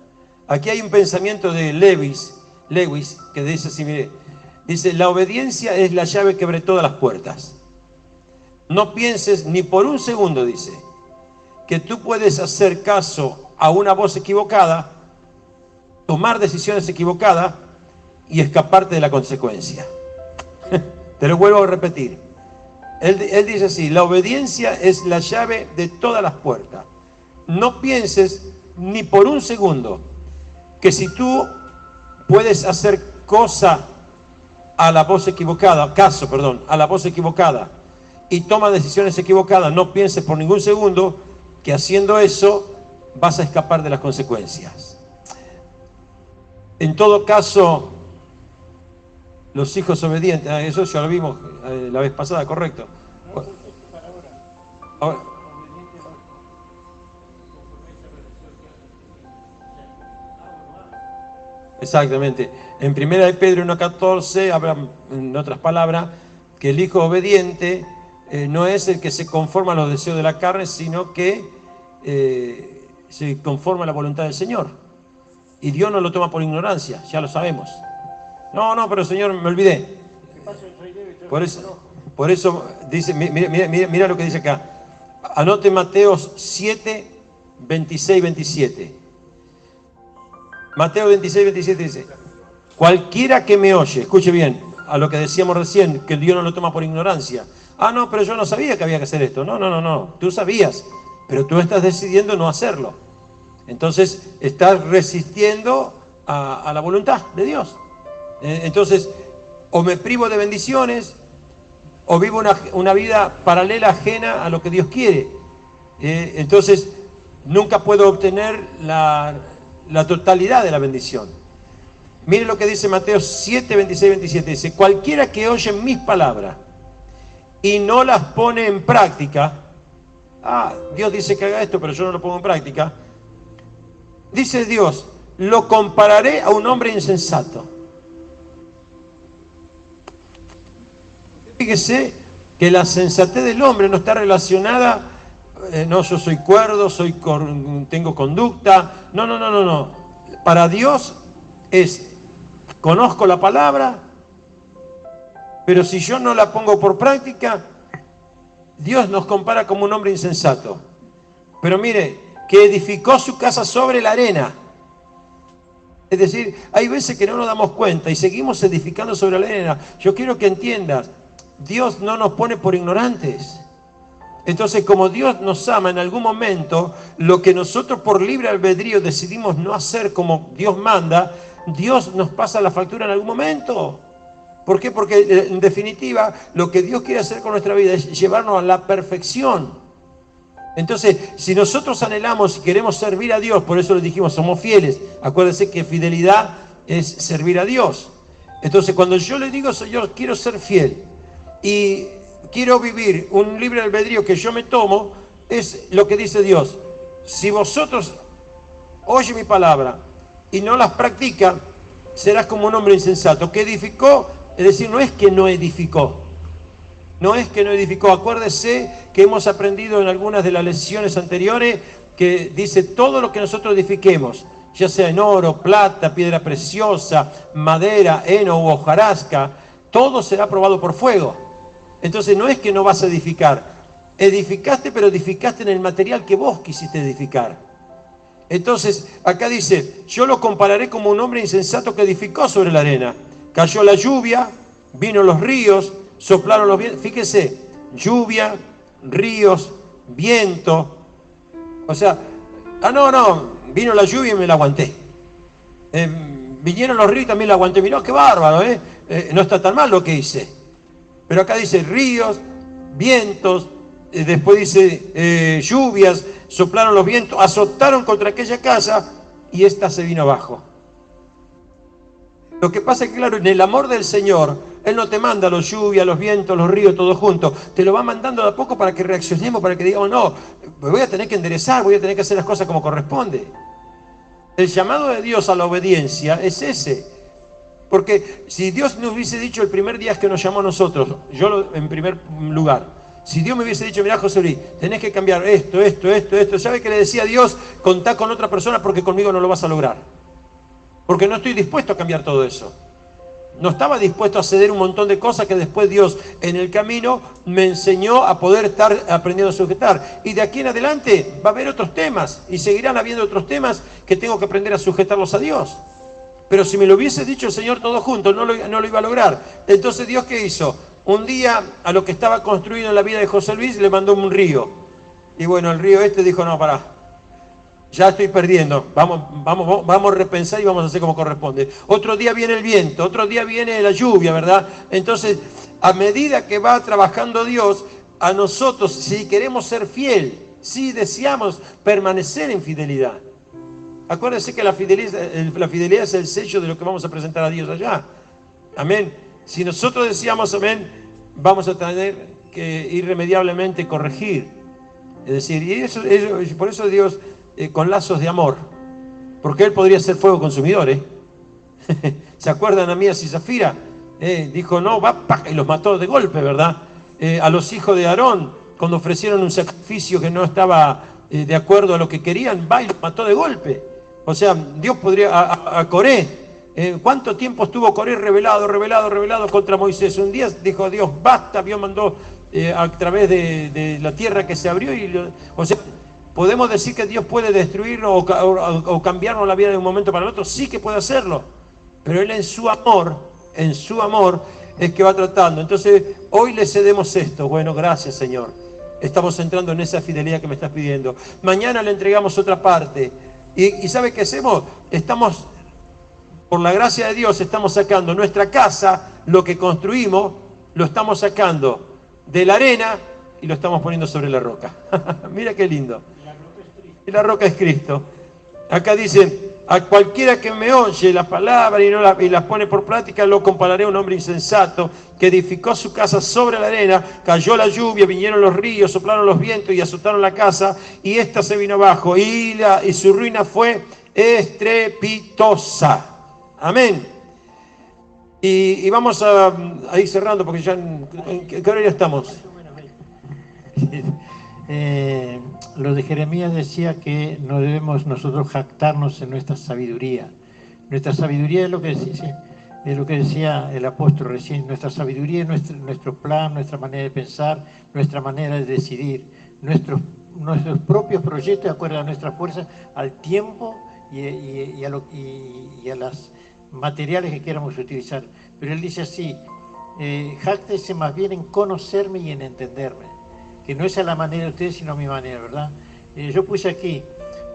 aquí hay un pensamiento de Lewis, que dice así, mire, dice: la obediencia es la llave que abre todas las puertas. No pienses ni por un segundo, dice, que tú puedes hacer caso a una voz equivocada, tomar decisiones equivocadas y escaparte de la consecuencia. Te lo vuelvo a repetir. Él dice así: la obediencia es la llave de todas las puertas. No pienses ni por un segundo que si tú puedes hacer a la voz equivocada, a la voz equivocada, y toma decisiones equivocadas, no pienses por ningún segundo que haciendo eso vas a escapar de las consecuencias. En todo caso, los hijos obedientes, eso ya lo vimos la vez pasada, correcto. Ahora, Exactamente. En 1 de Pedro 1:14 habla, en otras palabras, que el hijo obediente no es el que se conforma a los deseos de la carne, sino que se conforma a la voluntad del Señor. Y Dios no lo toma por ignorancia, ya lo sabemos. No, pero Señor, me olvidé. Por eso dice, mira lo que dice acá. Anote Mateo 7, 26, 27. Mateo 26, 27 dice: cualquiera que me oye, escuche bien, a lo que decíamos recién, que Dios no lo toma por ignorancia. No, pero yo no sabía que había que hacer esto. No, tú sabías, pero tú estás decidiendo no hacerlo. Entonces, estás resistiendo a la voluntad de Dios. Entonces, o me privo de bendiciones, o vivo una vida paralela, ajena a lo que Dios quiere. Entonces, nunca puedo obtener la totalidad de la bendición. Mire lo que dice Mateo 7, 26, 27. Dice: cualquiera que oye mis palabras y no las pone en práctica. Dios dice que haga esto, pero yo no lo pongo en práctica. Dice Dios: lo compararé a un hombre insensato. Fíjese que la sensatez del hombre no está relacionada, no, yo soy cuerdo, tengo conducta. No. Para Dios es, conozco la palabra, pero si yo no la pongo por práctica, Dios nos compara como un hombre insensato. Pero mire, que edificó su casa sobre la arena. Es decir, hay veces que no nos damos cuenta y seguimos edificando sobre la arena. Yo quiero que entiendas, Dios no nos pone por ignorantes. Entonces, como Dios nos ama, en algún momento, lo que nosotros por libre albedrío decidimos no hacer como Dios manda, Dios nos pasa la factura en algún momento. ¿Por qué? Porque en definitiva, lo que Dios quiere hacer con nuestra vida es llevarnos a la perfección. Entonces, si nosotros anhelamos y queremos servir a Dios, por eso les dijimos, somos fieles. Acuérdense que fidelidad es servir a Dios. Entonces, cuando yo le digo, Señor, quiero ser fiel y quiero vivir un libre albedrío que yo me tomo, es lo que dice Dios. Si vosotros oyen mi palabra y no las practican, serás como un hombre insensato que edificó. Es decir, no es que no edificó. No es que no edificó. Acuérdese que hemos aprendido en algunas de las lecciones anteriores que dice todo lo que nosotros edifiquemos, ya sea en oro, plata, piedra preciosa, madera, heno u hojarasca, todo será probado por fuego. Entonces no es que no vas a edificar. Edificaste, pero edificaste en el material que vos quisiste edificar. Entonces acá dice: yo lo compararé como un hombre insensato que edificó sobre la arena. Cayó la lluvia, vino los ríos, soplaron los vientos. Fíjese, lluvia, ríos, viento. O sea, vino la lluvia y me la aguanté. Vinieron los ríos y también la aguanté. Mirá, qué bárbaro, no está tan mal lo que hice. Pero acá dice ríos, vientos, después dice lluvias, soplaron los vientos, azotaron contra aquella casa y ésta se vino abajo. Lo que pasa es que, claro, en el amor del Señor, Él no te manda los lluvias, los vientos, los ríos, todo junto. Te lo va mandando de a poco para que reaccionemos, para que digamos, no, voy a tener que enderezar, voy a tener que hacer las cosas como corresponde. El llamado de Dios a la obediencia es ese. Porque si Dios nos hubiese dicho el primer día que nos llamó a nosotros, en primer lugar, si Dios me hubiese dicho: mirá, José Luis, tenés que cambiar esto, ¿sabe qué le decía a Dios? Contá con otra persona porque conmigo no lo vas a lograr. Porque no estoy dispuesto a cambiar todo eso. No estaba dispuesto a ceder un montón de cosas que después Dios en el camino me enseñó a poder estar aprendiendo a sujetar. Y de aquí en adelante va a haber otros temas y seguirán habiendo otros temas que tengo que aprender a sujetarlos a Dios. Pero si me lo hubiese dicho el Señor todo junto, no lo iba a lograr. Entonces, ¿Dios qué hizo? Un día, a lo que estaba construido en la vida de José Luis, le mandó un río. Y bueno, el río dijo: no, pará, ya estoy perdiendo, vamos a repensar y vamos a hacer como corresponde. Otro día viene el viento, otro día viene la lluvia, ¿verdad? Entonces, a medida que va trabajando Dios, a nosotros, si queremos ser fiel, si deseamos permanecer en fidelidad. Acuérdense que la fidelidad es el sello de lo que vamos a presentar a Dios allá. Amén. Si nosotros decíamos amén, vamos a tener que irremediablemente corregir. Es decir, y por eso Dios con lazos de amor, porque Él podría ser fuego consumidor, ¿Se acuerdan Ananías y Zafira? Dijo, no, va, y los mató de golpe, ¿verdad? A los hijos de Aarón, cuando ofrecieron un sacrificio que no estaba de acuerdo a lo que querían, va y los mató de golpe. O sea, Dios podría, a Coré, ¿cuánto tiempo estuvo Coré revelado contra Moisés? Un día dijo Dios, basta, Dios mandó a través de la tierra que se abrió, o sea, ¿podemos decir que Dios puede destruirnos o cambiarnos la vida de un momento para el otro? Sí que puede hacerlo, pero Él en su amor es que va tratando. Entonces, hoy le cedemos esto. Bueno, gracias, Señor. Estamos entrando en esa fidelidad que me estás pidiendo. Mañana le entregamos otra parte. ¿Y sabe qué hacemos? Estamos, por la gracia de Dios, estamos sacando nuestra casa, lo que construimos, lo estamos sacando de la arena y lo estamos poniendo sobre la roca. Mira qué lindo. Y la roca es Cristo. Acá dice, a cualquiera que me oye las palabras y las pone por práctica, lo compararé a un hombre insensato que edificó su casa sobre la arena, cayó la lluvia, vinieron los ríos, soplaron los vientos y azotaron la casa, y ésta se vino abajo, y su ruina fue estrepitosa. Amén. Y vamos a ir cerrando, porque ya ¿en qué hora ya estamos? Lo de Jeremías decía que no debemos nosotros jactarnos en nuestra sabiduría. Nuestra sabiduría es lo que decía el apóstol recién. Nuestra sabiduría es nuestro plan, nuestra manera de pensar, nuestra manera de decidir, nuestros propios proyectos de acuerdo a nuestra fuerza, al tiempo y a las materiales que queramos utilizar. Pero él dice así, jáctese más bien en conocerme y en entenderme, que no es a la manera de ustedes, sino a mi manera, ¿verdad? Yo puse aquí,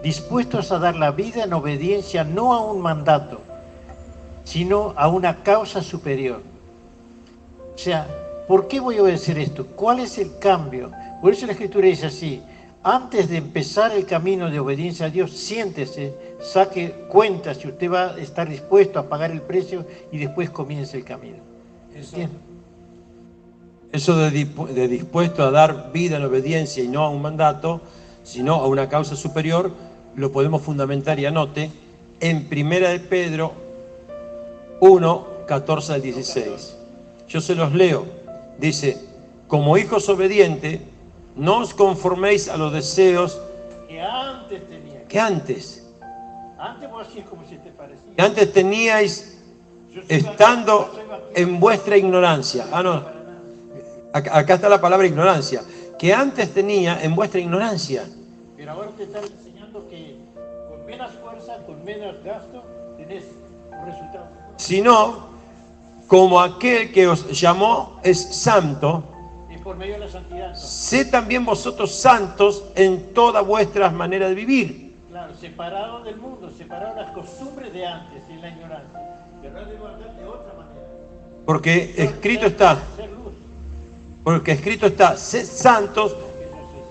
dispuestos a dar la vida en obediencia no a un mandato, sino a una causa superior. O sea, ¿por qué voy a obedecer esto? ¿Cuál es el cambio? Por eso la Escritura dice así, antes de empezar el camino de obediencia a Dios, siéntese, saque cuenta si usted va a estar dispuesto a pagar el precio y después comience el camino. Eso de dispuesto a dar vida en obediencia y no a un mandato, sino a una causa superior, lo podemos fundamentar, y anote, en 1 de Pedro 1, 14 al 16. Yo se los leo. Dice, como hijos obedientes, no os conforméis a los deseos que antes teníais. Antes vos así es como si te parecía. Que antes teníais estando en vuestra ignorancia. No. Acá está la palabra ignorancia. Que antes tenía en vuestra ignorancia. Pero ahora te está enseñando que con menos fuerza, con menos gasto, tenés un resultado. Sino, como aquel que os llamó es santo, y por medio de la santidad, ¿no? Sé también vosotros santos en todas vuestras maneras de vivir. Claro, separado del mundo, separado de las costumbres de antes, en la ignorancia. Pero ahora debo andar de otra manera. Porque escrito está, sed santos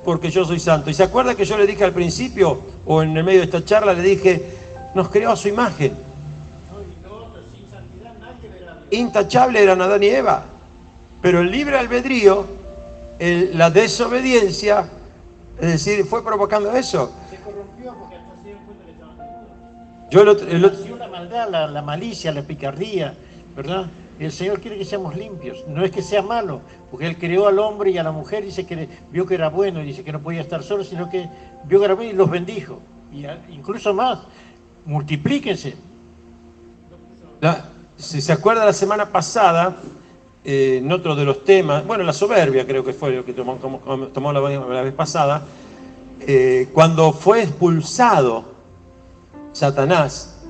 porque yo soy santo. Y se acuerda que yo le dije al principio, o en el medio de esta charla, le dije, nos creó a su imagen. Intachable eran Adán y Eva, pero el libre albedrío, la desobediencia, es decir, fue provocando eso. Se corrompió porque hasta se dieron cuenta que estaban desnudos. La maldad, la malicia, la picardía, ¿verdad? El Señor quiere que seamos limpios, no es que sea malo, porque Él creó al hombre y a la mujer, dice que vio que era bueno, dice que no podía estar solo, sino que vio que era bueno y los bendijo. Y incluso más, multiplíquense. Si se acuerda la semana pasada, en otro de los temas, bueno, la soberbia creo que fue lo que tomó la vez pasada, cuando fue expulsado Satanás,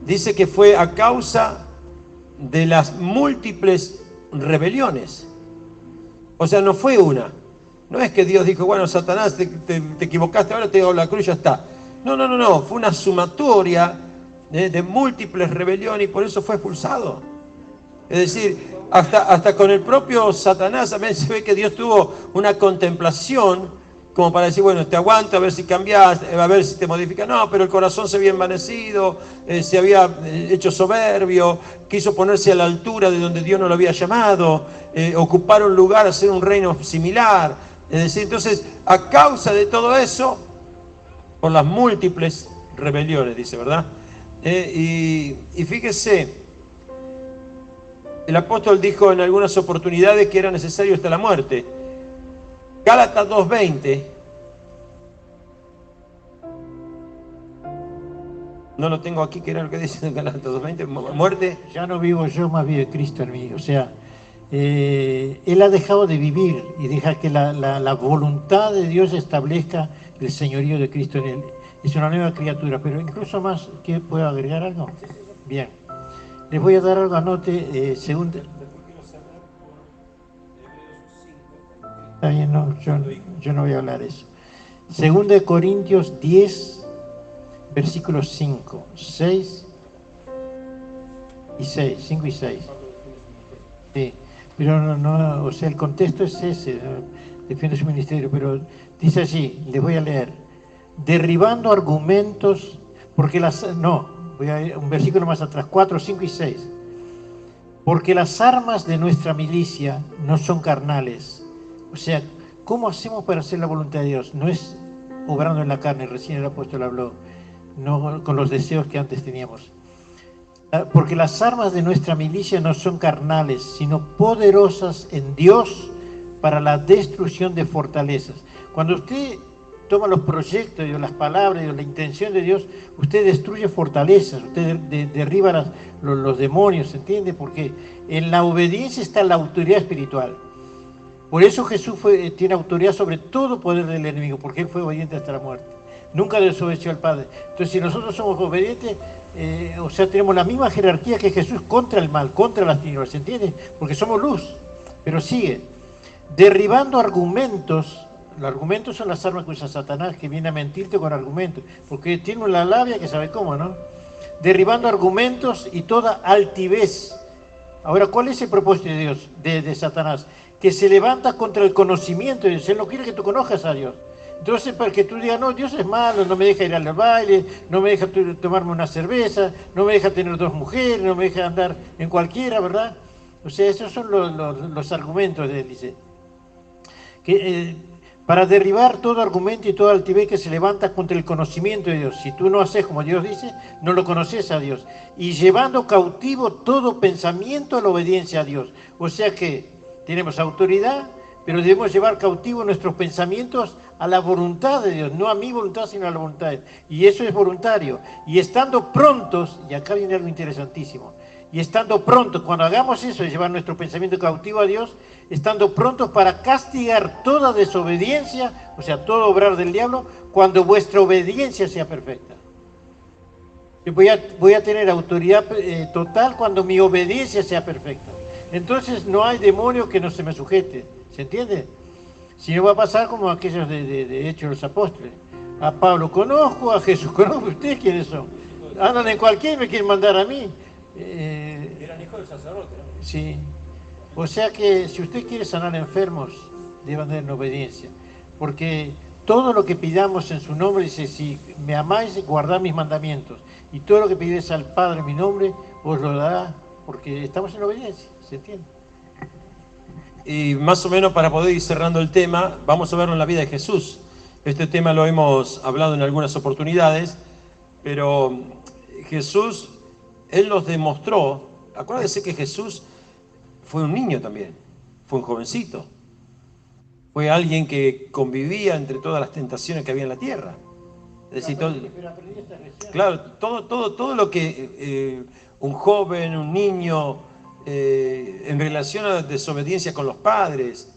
dice que fue a causa de las múltiples rebeliones. O sea, no fue una. No es que Dios dijo, bueno, Satanás, te equivocaste, ahora te hago la cruz, ya está. No, fue una sumatoria de múltiples rebeliones y por eso fue expulsado. Es decir, hasta con el propio Satanás también se ve que Dios tuvo una contemplación como para decir, bueno, te aguanto a ver si cambias, a ver si te modificas. No, pero el corazón se había envanecido, se había hecho soberbio, quiso ponerse a la altura de donde Dios no lo había llamado, ocupar un lugar, hacer un reino similar. Es decir, entonces, a causa de todo eso, por las múltiples rebeliones, dice, ¿verdad? Y fíjese, el apóstol dijo en algunas oportunidades que era necesario hasta la muerte. Gálatas 2:20. No lo tengo aquí, que era lo que dice en Gálatas 2:20. Muerte. Ya no vivo yo, más vive Cristo en mí. O sea, Él ha dejado de vivir y deja que la voluntad de Dios establezca el señorío de Cristo en él. Es una nueva criatura, pero incluso más, ¿qué puedo agregar algo? Bien, les voy a dar algo, anote, segundo. Está bien, no, yo no voy a hablar de eso. 2 Corintios 10, versículos 5 y 6. Sí, pero no, o sea, el contexto es ese, ¿no? Defiende su ministerio, pero dice así, les voy a leer: derribando argumentos, porque voy a ir un versículo más atrás, 4, 5 y 6. Porque las armas de nuestra milicia no son carnales. O sea, ¿cómo hacemos para hacer la voluntad de Dios? No es obrando en la carne, recién el apóstol habló, no con los deseos que antes teníamos. Porque las armas de nuestra milicia no son carnales, sino poderosas en Dios para la destrucción de fortalezas. Cuando usted toma los proyectos, las palabras, la intención de Dios, usted destruye fortalezas, usted derriba los demonios, ¿entiende? Porque en la obediencia está la autoridad espiritual. Por eso Jesús tiene autoridad sobre todo poder del enemigo, porque Él fue obediente hasta la muerte. Nunca desobedeció al Padre. Entonces, si nosotros somos obedientes, o sea, tenemos la misma jerarquía que Jesús contra el mal, contra las tinieblas, ¿se entiende? Porque somos luz. Pero sigue, derribando argumentos. Los argumentos son las armas que usa Satanás, que viene a mentirte con argumentos, porque tiene una labia que sabe cómo, ¿no? Derribando argumentos y toda altivez. Ahora, ¿cuál es el propósito de Dios, de Satanás? Que se levanta contra el conocimiento de Dios. Él no quiere que tú conozcas a Dios. Entonces, para que tú digas, no, Dios es malo, no me deja ir al baile, no me deja tomarme una cerveza, no me deja tener 2 mujeres, no me deja andar en cualquiera, ¿verdad? O sea, esos son los argumentos de él, dice. Para derribar todo argumento y toda altivez que se levanta contra el conocimiento de Dios. Si tú no haces como Dios dice, no lo conoces a Dios. Y llevando cautivo todo pensamiento a la obediencia a Dios. O sea que tenemos autoridad, pero debemos llevar cautivo nuestros pensamientos a la voluntad de Dios, no a mi voluntad, sino a la voluntad de Dios. Y eso es voluntario. Y estando prontos, y acá viene algo interesantísimo, y estando prontos, cuando hagamos eso, de llevar nuestro pensamiento cautivo a Dios, estando prontos para castigar toda desobediencia, o sea, todo obrar del diablo, cuando vuestra obediencia sea perfecta. Voy a tener autoridad total cuando mi obediencia sea perfecta. Entonces no hay demonio que no se me sujete, ¿se entiende? Si no va a pasar como aquellos de Hechos de los Apóstoles. A Pablo conozco, a Jesús conozco, ¿ustedes quiénes son? Andan en cualquiera y me quieren mandar a mí. Eran hijos del sacerdote, ¿no? Sí. O sea que si usted quiere sanar enfermos, debe andar en obediencia. Porque todo lo que pidamos en su nombre, dice, si me amáis, guardad mis mandamientos. Y todo lo que pides al Padre en mi nombre, os lo dará, porque estamos en obediencia, ¿se entiende? Y más o menos para poder ir cerrando el tema, vamos a verlo en la vida de Jesús. Este tema lo hemos hablado en algunas oportunidades, pero Jesús, Él nos demostró, acuérdense que Jesús fue un niño también, fue un jovencito, fue alguien que convivía entre todas las tentaciones que había en la tierra. Es decir, todo lo que un joven, un niño, en relación a la desobediencia con los padres,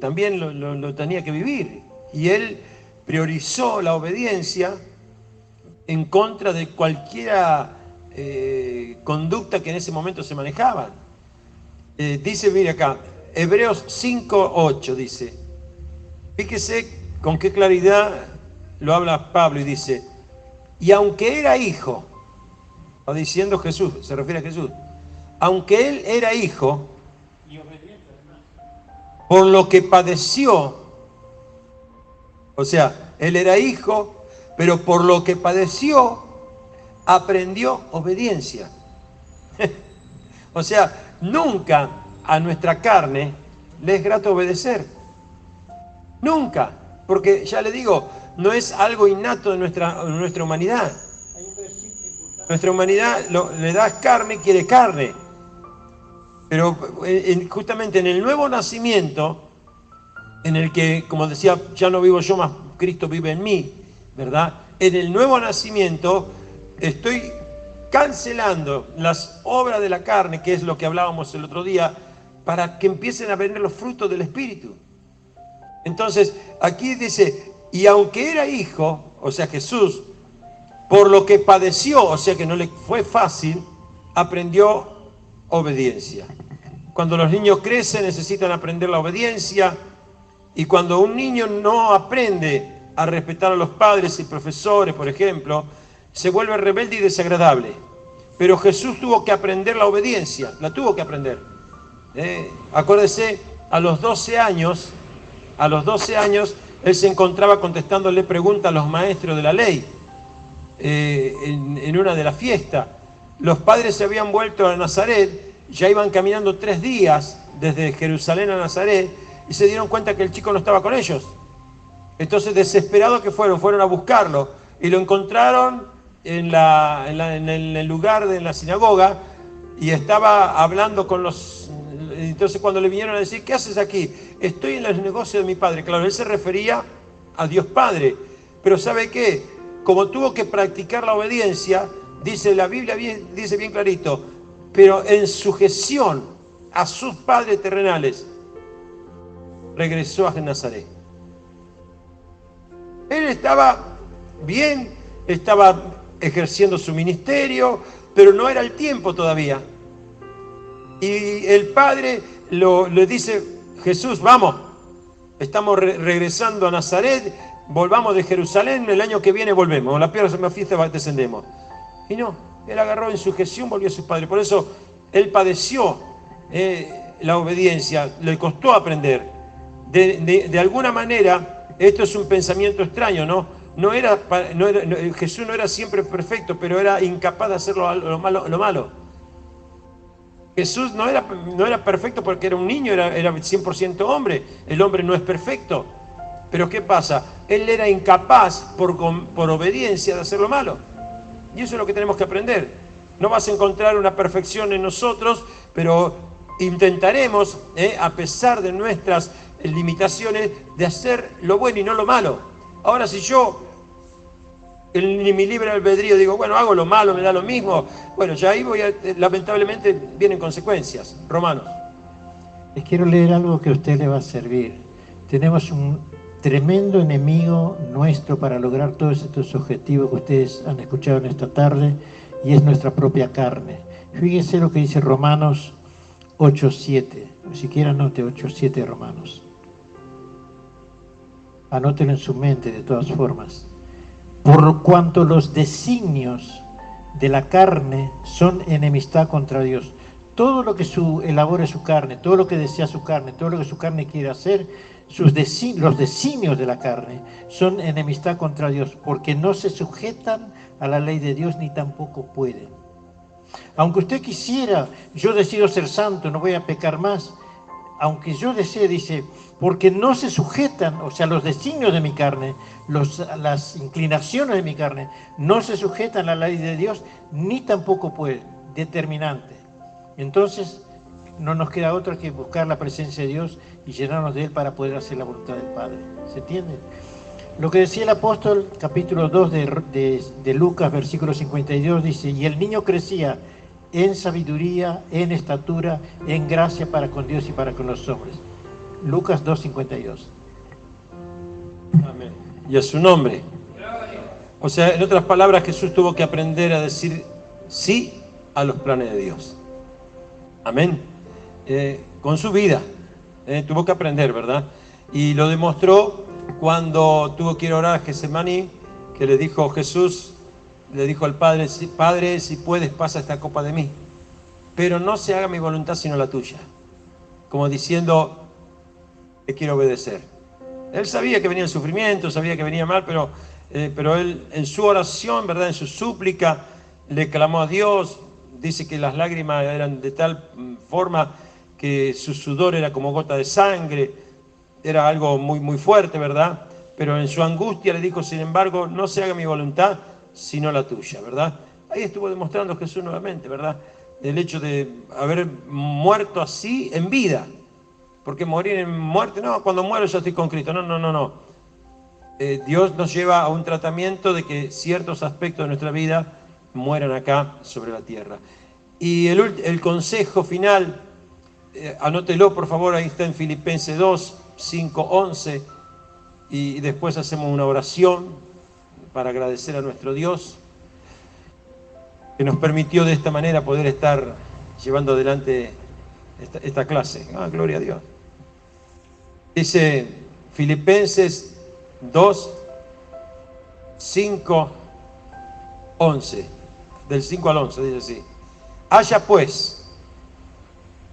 también lo tenía que vivir. Y él priorizó la obediencia en contra de cualquier conducta que en ese momento se manejaban. Dice, mire acá, Hebreos 5:8 dice, fíjese con qué claridad lo habla Pablo y dice, y aunque era hijo, está diciendo Jesús, se refiere a Jesús, aunque él era hijo, por lo que padeció, o sea, él era hijo, pero por lo que padeció, aprendió obediencia. O sea, nunca a nuestra carne le es grato obedecer. Nunca, porque ya le digo, no es algo innato de nuestra humanidad. Nuestra humanidad le das carne, quiere carne. Pero justamente en el nuevo nacimiento, en el que, como decía, ya no vivo yo, más Cristo vive en mí, ¿verdad? En el nuevo nacimiento estoy cancelando las obras de la carne, que es lo que hablábamos el otro día, para que empiecen a venir los frutos del Espíritu. Entonces, aquí dice, y aunque era hijo, o sea, Jesús, por lo que padeció, o sea que no le fue fácil, aprendió obediencia. Cuando los niños crecen necesitan aprender la obediencia, y cuando un niño no aprende a respetar a los padres y profesores, por ejemplo, se vuelve rebelde y desagradable. Pero Jesús tuvo que aprender la obediencia, la tuvo que aprender. Acuérdese, a los 12 años, él se encontraba contestándole preguntas a los maestros de la ley. En una de las fiestas, los padres se habían vuelto a Nazaret, ya iban caminando 3 días desde Jerusalén a Nazaret y se dieron cuenta que el chico no estaba con ellos. Entonces, desesperados que fueron a buscarlo y lo encontraron en el lugar de la sinagoga y estaba hablando con los... Entonces, cuando le vinieron a decir, ¿qué haces aquí? Estoy en los negocios de mi padre. Claro, él se refería a Dios Padre, pero ¿sabe qué? Como tuvo que practicar la obediencia, dice la Biblia, dice bien clarito, pero en sujeción a sus padres terrenales, regresó a Nazaret. Él estaba bien, estaba ejerciendo su ministerio, pero no era el tiempo todavía. Y el padre le dice, Jesús, vamos, estamos regresando a Nazaret, volvamos de Jerusalén, el año que viene volvemos, la próxima fiesta descendemos. Y no, él agarró en sujeción, volvió a sus padres. Por eso él padeció la obediencia, le costó aprender. De alguna manera, esto es un pensamiento extraño, ¿no? Jesús no era siempre perfecto, pero era incapaz de hacer lo malo. Jesús no era perfecto porque era un niño, era 100% hombre. El hombre no es perfecto. Pero ¿qué pasa? Él era incapaz por obediencia de hacer lo malo. Y eso es lo que tenemos que aprender. No vas a encontrar una perfección en nosotros, pero intentaremos, a pesar de nuestras limitaciones, de hacer lo bueno y no lo malo. Ahora, si yo en mi libre albedrío digo, bueno, hago lo malo, me da lo mismo, bueno, ya ahí lamentablemente vienen consecuencias. Romanos. Les quiero leer algo que a usted le va a servir. Tenemos un tremendo enemigo nuestro para lograr todos estos objetivos que ustedes han escuchado en esta tarde, y es nuestra propia carne. Fíjense lo que dice Romanos 8:7. Ni siquiera anote 8:7 Romanos. Anótelo en su mente de todas formas. Por cuanto los designios de la carne son enemistad contra Dios. Todo lo que elabore su carne, todo lo que desea su carne, todo lo que su carne quiere hacer, los designios de la carne son enemistad contra Dios, porque no se sujetan a la ley de Dios ni tampoco pueden. Aunque usted quisiera, yo decido ser santo, no voy a pecar más, aunque yo desee, dice, porque no se sujetan, o sea, los designios de mi carne, las inclinaciones de mi carne, no se sujetan a la ley de Dios, ni tampoco pueden. Determinante. Entonces, no nos queda otra que buscar la presencia de Dios y llenarnos de Él para poder hacer la voluntad del Padre. ¿Se entiende? Lo que decía el apóstol, capítulo 2 de Lucas, versículo 52, dice, y el niño crecía en sabiduría, en estatura, en gracia para con Dios y para con los hombres. Lucas 2:52. Amén. Y a su nombre. O sea, en otras palabras, Jesús tuvo que aprender a decir sí a los planes de Dios. Amén. Con su vida. Tuvo que aprender, ¿verdad? Y lo demostró cuando tuvo que ir a orar a Getsemaní, que le dijo Jesús, le dijo al Padre, Padre, si puedes, pasa esta copa de mí. Pero no se haga mi voluntad sino la tuya. Como diciendo, te quiero obedecer. Él sabía que venía el sufrimiento, sabía que venía mal, pero él en su oración, ¿verdad? En su súplica, le clamó a Dios. Dice que las lágrimas eran de tal forma que su sudor era como gota de sangre. Era algo muy, muy fuerte, ¿verdad? Pero en su angustia le dijo, sin embargo, no se haga mi voluntad, sino la tuya, ¿verdad? ahí estuvo demostrando Jesús nuevamente, ¿verdad? El hecho de haber muerto así en vida. Porque morir en muerte, no, cuando muero ya estoy con Cristo. No, no, no, no. Dios nos lleva a un tratamiento de que ciertos aspectos de nuestra vida mueran acá sobre la tierra. Y el consejo final, anótelo por favor, ahí está en Filipenses 2, 5, 11. Y después hacemos una oración para agradecer a nuestro Dios que nos permitió de esta manera poder estar llevando adelante esta clase. Gloria a Dios. Dice Filipenses 2, 5, 11. Del 5 al 11 dice así. Haya pues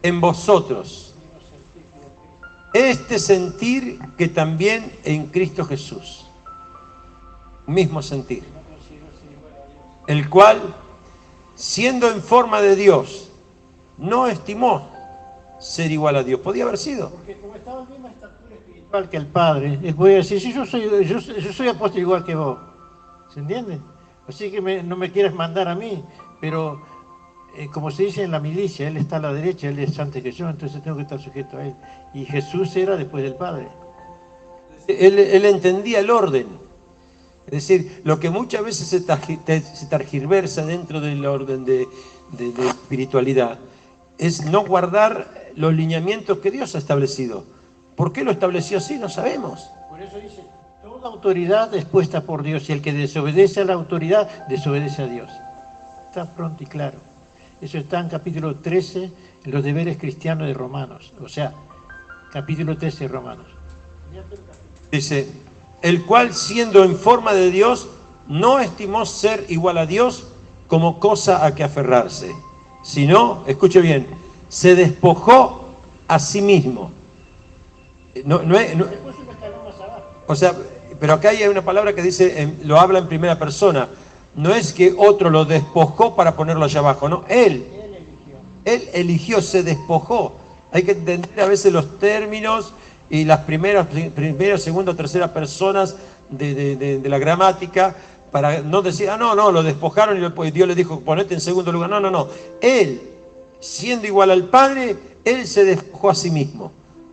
en vosotros este sentir que también en Cristo Jesús. Mismo sentir. El cual, siendo en forma de Dios, no estimó ser igual a Dios. Podía haber sido. Porque como estaba en misma estatura espiritual que el Padre, él podía decir, si yo soy apóstol igual que vos. ¿Se entiende? Así que no me quieras mandar a mí, pero como se dice en la milicia, él está a la derecha, él es antes que yo, entonces tengo que estar sujeto a él. Y Jesús era después del Padre. Él entendía el orden. Es decir, lo que muchas veces se tergiversa dentro del orden de espiritualidad es no guardar los lineamientos que Dios ha establecido. ¿Por qué lo estableció así? No sabemos. Por eso dice, toda autoridad es puesta por Dios y el que desobedece a la autoridad, desobedece a Dios. Está pronto y claro. Eso está en capítulo 13, en los deberes cristianos de Romanos. O sea, capítulo 13 de Romanos. Dice, el cual siendo en forma de Dios, no estimó ser igual a Dios como cosa a que aferrarse, sino, escuche bien, se despojó a sí mismo. O sea, pero acá hay una palabra que dice, lo habla en primera persona. No es que otro lo despojó para ponerlo allá abajo, no, él eligió, se despojó. Hay que entender a veces los términos y las primeras, segunda, tercera personas de la gramática, para no decir, no, lo despojaron y Dios le dijo, ponete en segundo lugar. No, no, no. Él, siendo igual al Padre, él se despojó a sí mismo.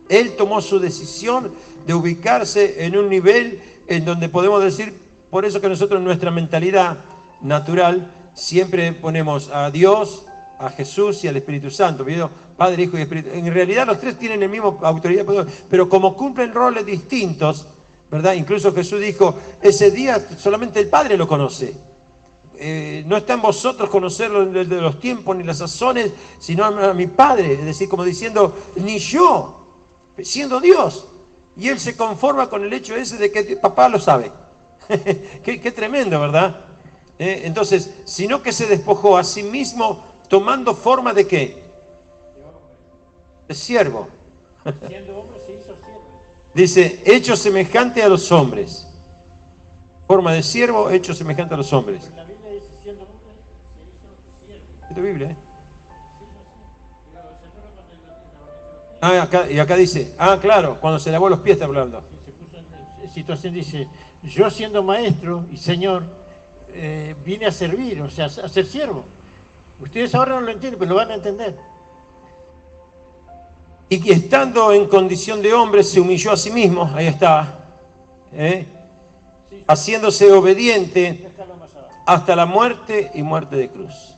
Él tomó su decisión de ubicarse en un nivel en donde podemos decir, por eso que nosotros en nuestra mentalidad natural siempre ponemos a Dios, a Jesús y al Espíritu Santo, ¿vieron? Padre, Hijo y Espíritu. En realidad los tres tienen el mismo autoridad, pero como cumplen roles distintos, ¿verdad? Incluso Jesús dijo, ese día solamente el Padre lo conoce. No está en vosotros conocerlo desde los tiempos ni las sazones, sino a mi Padre. Es decir, como diciendo, ni yo, siendo Dios. Y Él se conforma con el hecho ese de que papá lo sabe. qué tremendo, ¿verdad? Entonces, sino que se despojó a sí mismo tomando forma de ¿qué? De siervo. Siendo hombre se hizo siervo. Dice, hecho semejante a los hombres. Forma de siervo, hecho semejante a los hombres. La Biblia dice, siendo hombre se hizo siervo. ¿Es tu Biblia, y acá dice, claro, cuando se lavó los pies está hablando. Se puso en situación, dice, yo siendo maestro y señor, vine a servir, o sea, a ser siervo. Ustedes ahora no lo entienden, pero lo van a entender. Y que estando en condición de hombre se humilló a sí mismo, ahí está, haciéndose obediente hasta la muerte y muerte de cruz.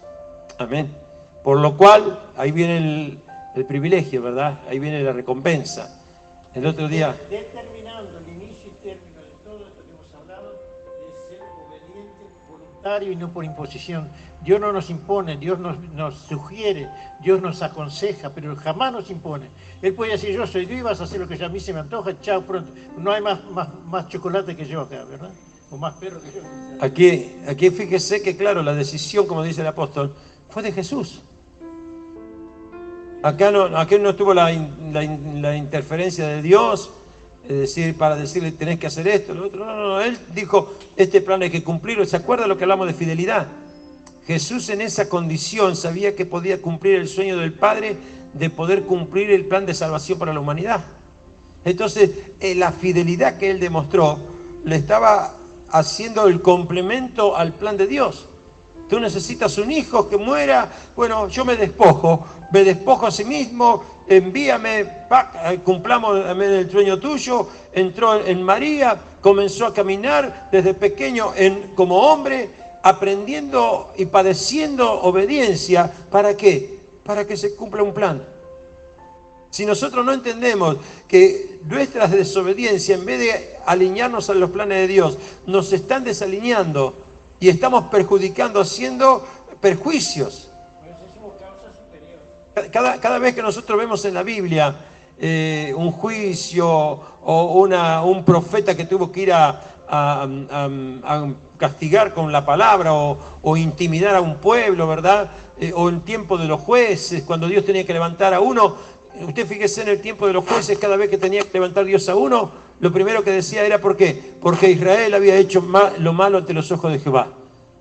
Amén. Por lo cual, ahí viene el privilegio, ¿verdad? Ahí viene la recompensa. El otro día... Determinando el inicio y término de todo esto que hemos hablado, de ser obediente, voluntario y no por imposición. Dios no nos impone, Dios nos sugiere, Dios nos aconseja, pero jamás nos impone. Él puede decir, yo soy Dios y vas a hacer lo que a mí se me antoja, chao, pronto. No hay más chocolate que yo acá, ¿verdad? O más perro que yo. Aquí fíjese que, claro, la decisión, como dice el apóstol, fue de Jesús. Acá no estuvo la interferencia de Dios, es decir, para decirle tenés que hacer esto, lo otro. No, él dijo, este plan hay que cumplirlo. ¿Se acuerda lo que hablamos de fidelidad? Jesús en esa condición sabía que podía cumplir el sueño del Padre de poder cumplir el plan de salvación para la humanidad. Entonces, la fidelidad que él demostró le estaba haciendo el complemento al plan de Dios. Tú necesitas un hijo que muera. Bueno, yo me despojo a sí mismo, envíame, cumplamos el sueño tuyo. Entró en María, comenzó a caminar desde pequeño como hombre, aprendiendo y padeciendo obediencia. ¿Para qué? Para que se cumpla un plan. Si nosotros no entendemos que nuestras desobediencias, en vez de alinearnos a los planes de Dios, nos están desalineando y estamos perjudicando, haciendo perjuicios. Cada vez que nosotros vemos en la Biblia un juicio o un profeta que tuvo que ir a castigar con la palabra o intimidar a un pueblo, ¿verdad? O en tiempo de los jueces, cuando Dios tenía que levantar a uno. Usted fíjese en el tiempo de los jueces, cada vez que tenía que levantar Dios a uno, lo primero que decía era ¿por qué? Porque Israel había hecho lo malo ante los ojos de Jehová.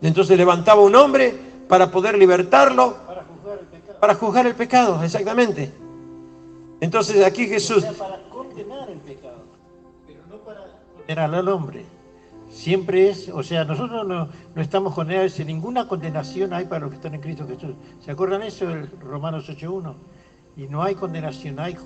Entonces levantaba un hombre para poder libertarlo, para juzgar el pecado, exactamente. Entonces aquí Jesús... O sea, para condenar el pecado, pero no para condenar al hombre. Siempre es, o sea, nosotros no estamos condenados, ninguna condenación hay para los que están en Cristo Jesús. ¿Se acuerdan eso del Romanos 8:1? Y no hay condenación, hay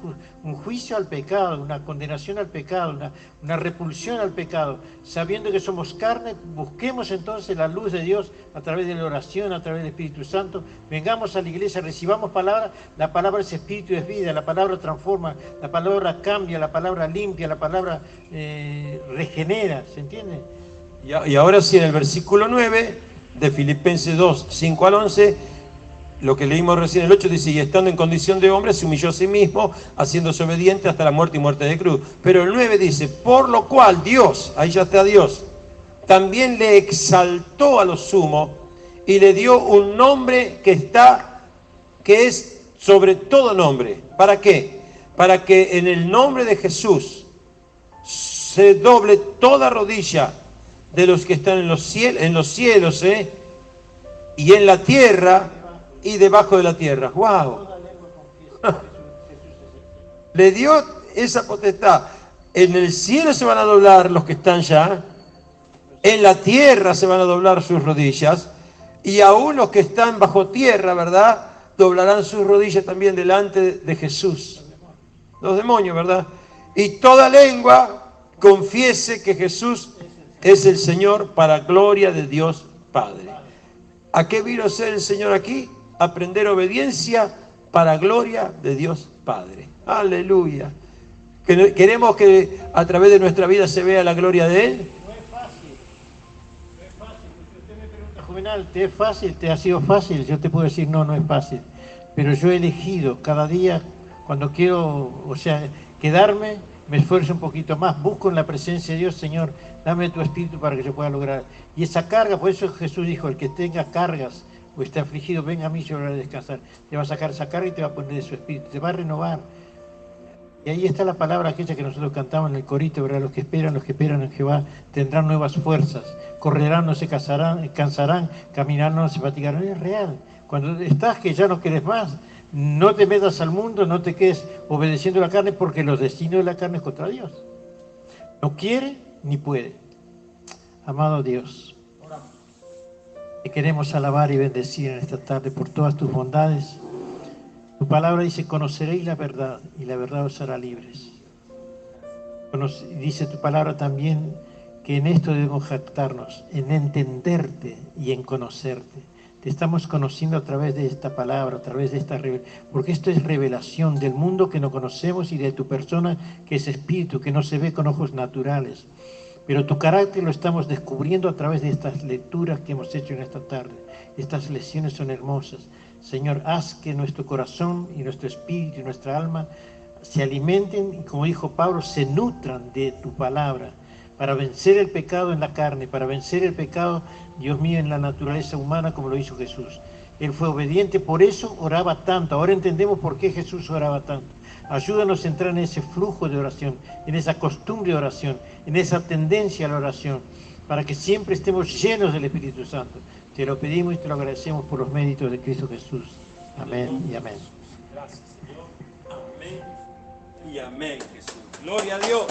un juicio al pecado, una condenación al pecado, una repulsión al pecado. Sabiendo que somos carne, busquemos entonces la luz de Dios a través de la oración, a través del Espíritu Santo. Vengamos a la iglesia, recibamos palabra, la palabra es espíritu y es vida, la palabra transforma, la palabra cambia, la palabra limpia, la palabra regenera, ¿se entiende? Y ahora sí, en el versículo 9 de Filipenses 2, 5 al 11, lo que leímos recién, el 8 dice, y estando en condición de hombre, se humilló a sí mismo, haciéndose obediente hasta la muerte y muerte de cruz. Pero el 9 dice, por lo cual Dios, ahí ya está Dios, también le exaltó a lo sumo y le dio un nombre que es sobre todo nombre. ¿Para qué? Para que en el nombre de Jesús se doble toda rodilla de los que están en los cielos, y en la tierra y debajo de la tierra. ¡Wow! Le dio esa potestad. En el cielo se van a doblar los que están ya, en la tierra se van a doblar sus rodillas, y aún los que están bajo tierra, ¿verdad?, doblarán sus rodillas también delante de Jesús. Los demonios, ¿verdad? Y toda lengua confiese que Jesús es el Señor, para gloria de Dios Padre. ¿A qué vino a ser el Señor aquí? Aprender obediencia para gloria de Dios Padre. Aleluya. ¿Queremos que a través de nuestra vida se vea la gloria de Él? No es fácil, porque usted me pregunta, Juvenal, ¿te es fácil? ¿Te ha sido fácil? Yo te puedo decir, no es fácil. Pero yo he elegido cada día, cuando quiero, quedarme, me esfuerzo un poquito más, busco en la presencia de Dios, Señor, dame tu espíritu para que yo pueda lograr. Y esa carga, por eso Jesús dijo, el que tenga cargas o esté afligido, venga a mí, yo voy a descansar. Te va a sacar esa carga y te va a poner de su espíritu, te va a renovar. Y ahí está la palabra aquella que nosotros cantamos en el corito, ¿verdad? Los que esperan en Jehová tendrán nuevas fuerzas, correrán, no se cansarán, caminarán, no se fatigarán. Es real. Cuando estás que ya no quieres más, no te metas al mundo, no te quedes obedeciendo a la carne, porque los destinos de la carne es contra Dios. No quiere ni puede. Amado Dios, te queremos alabar y bendecir en esta tarde por todas tus bondades. Tu palabra dice, conoceréis la verdad y la verdad os hará libres. Dice tu palabra también que en esto debemos jactarnos, en entenderte y en conocerte. Te estamos conociendo a través de esta palabra, a través de esta revelación, porque esto es revelación del mundo que no conocemos y de tu persona que es espíritu, que no se ve con ojos naturales. Pero tu carácter lo estamos descubriendo a través de estas lecturas que hemos hecho en esta tarde. Estas lecciones son hermosas. Señor, haz que nuestro corazón y nuestro espíritu y nuestra alma se alimenten y, como dijo Pablo, se nutran de tu palabra para vencer el pecado en la carne, para vencer el pecado, Dios mío, en la naturaleza humana, como lo hizo Jesús. Él fue obediente, por eso oraba tanto. Ahora entendemos por qué Jesús oraba tanto. Ayúdanos a entrar en ese flujo de oración, en esa costumbre de oración, en esa tendencia a la oración, para que siempre estemos llenos del Espíritu Santo. Te lo pedimos y te lo agradecemos por los méritos de Cristo Jesús. Amén y amén. Gracias, Señor. Amén y amén, Jesús. Gloria a Dios.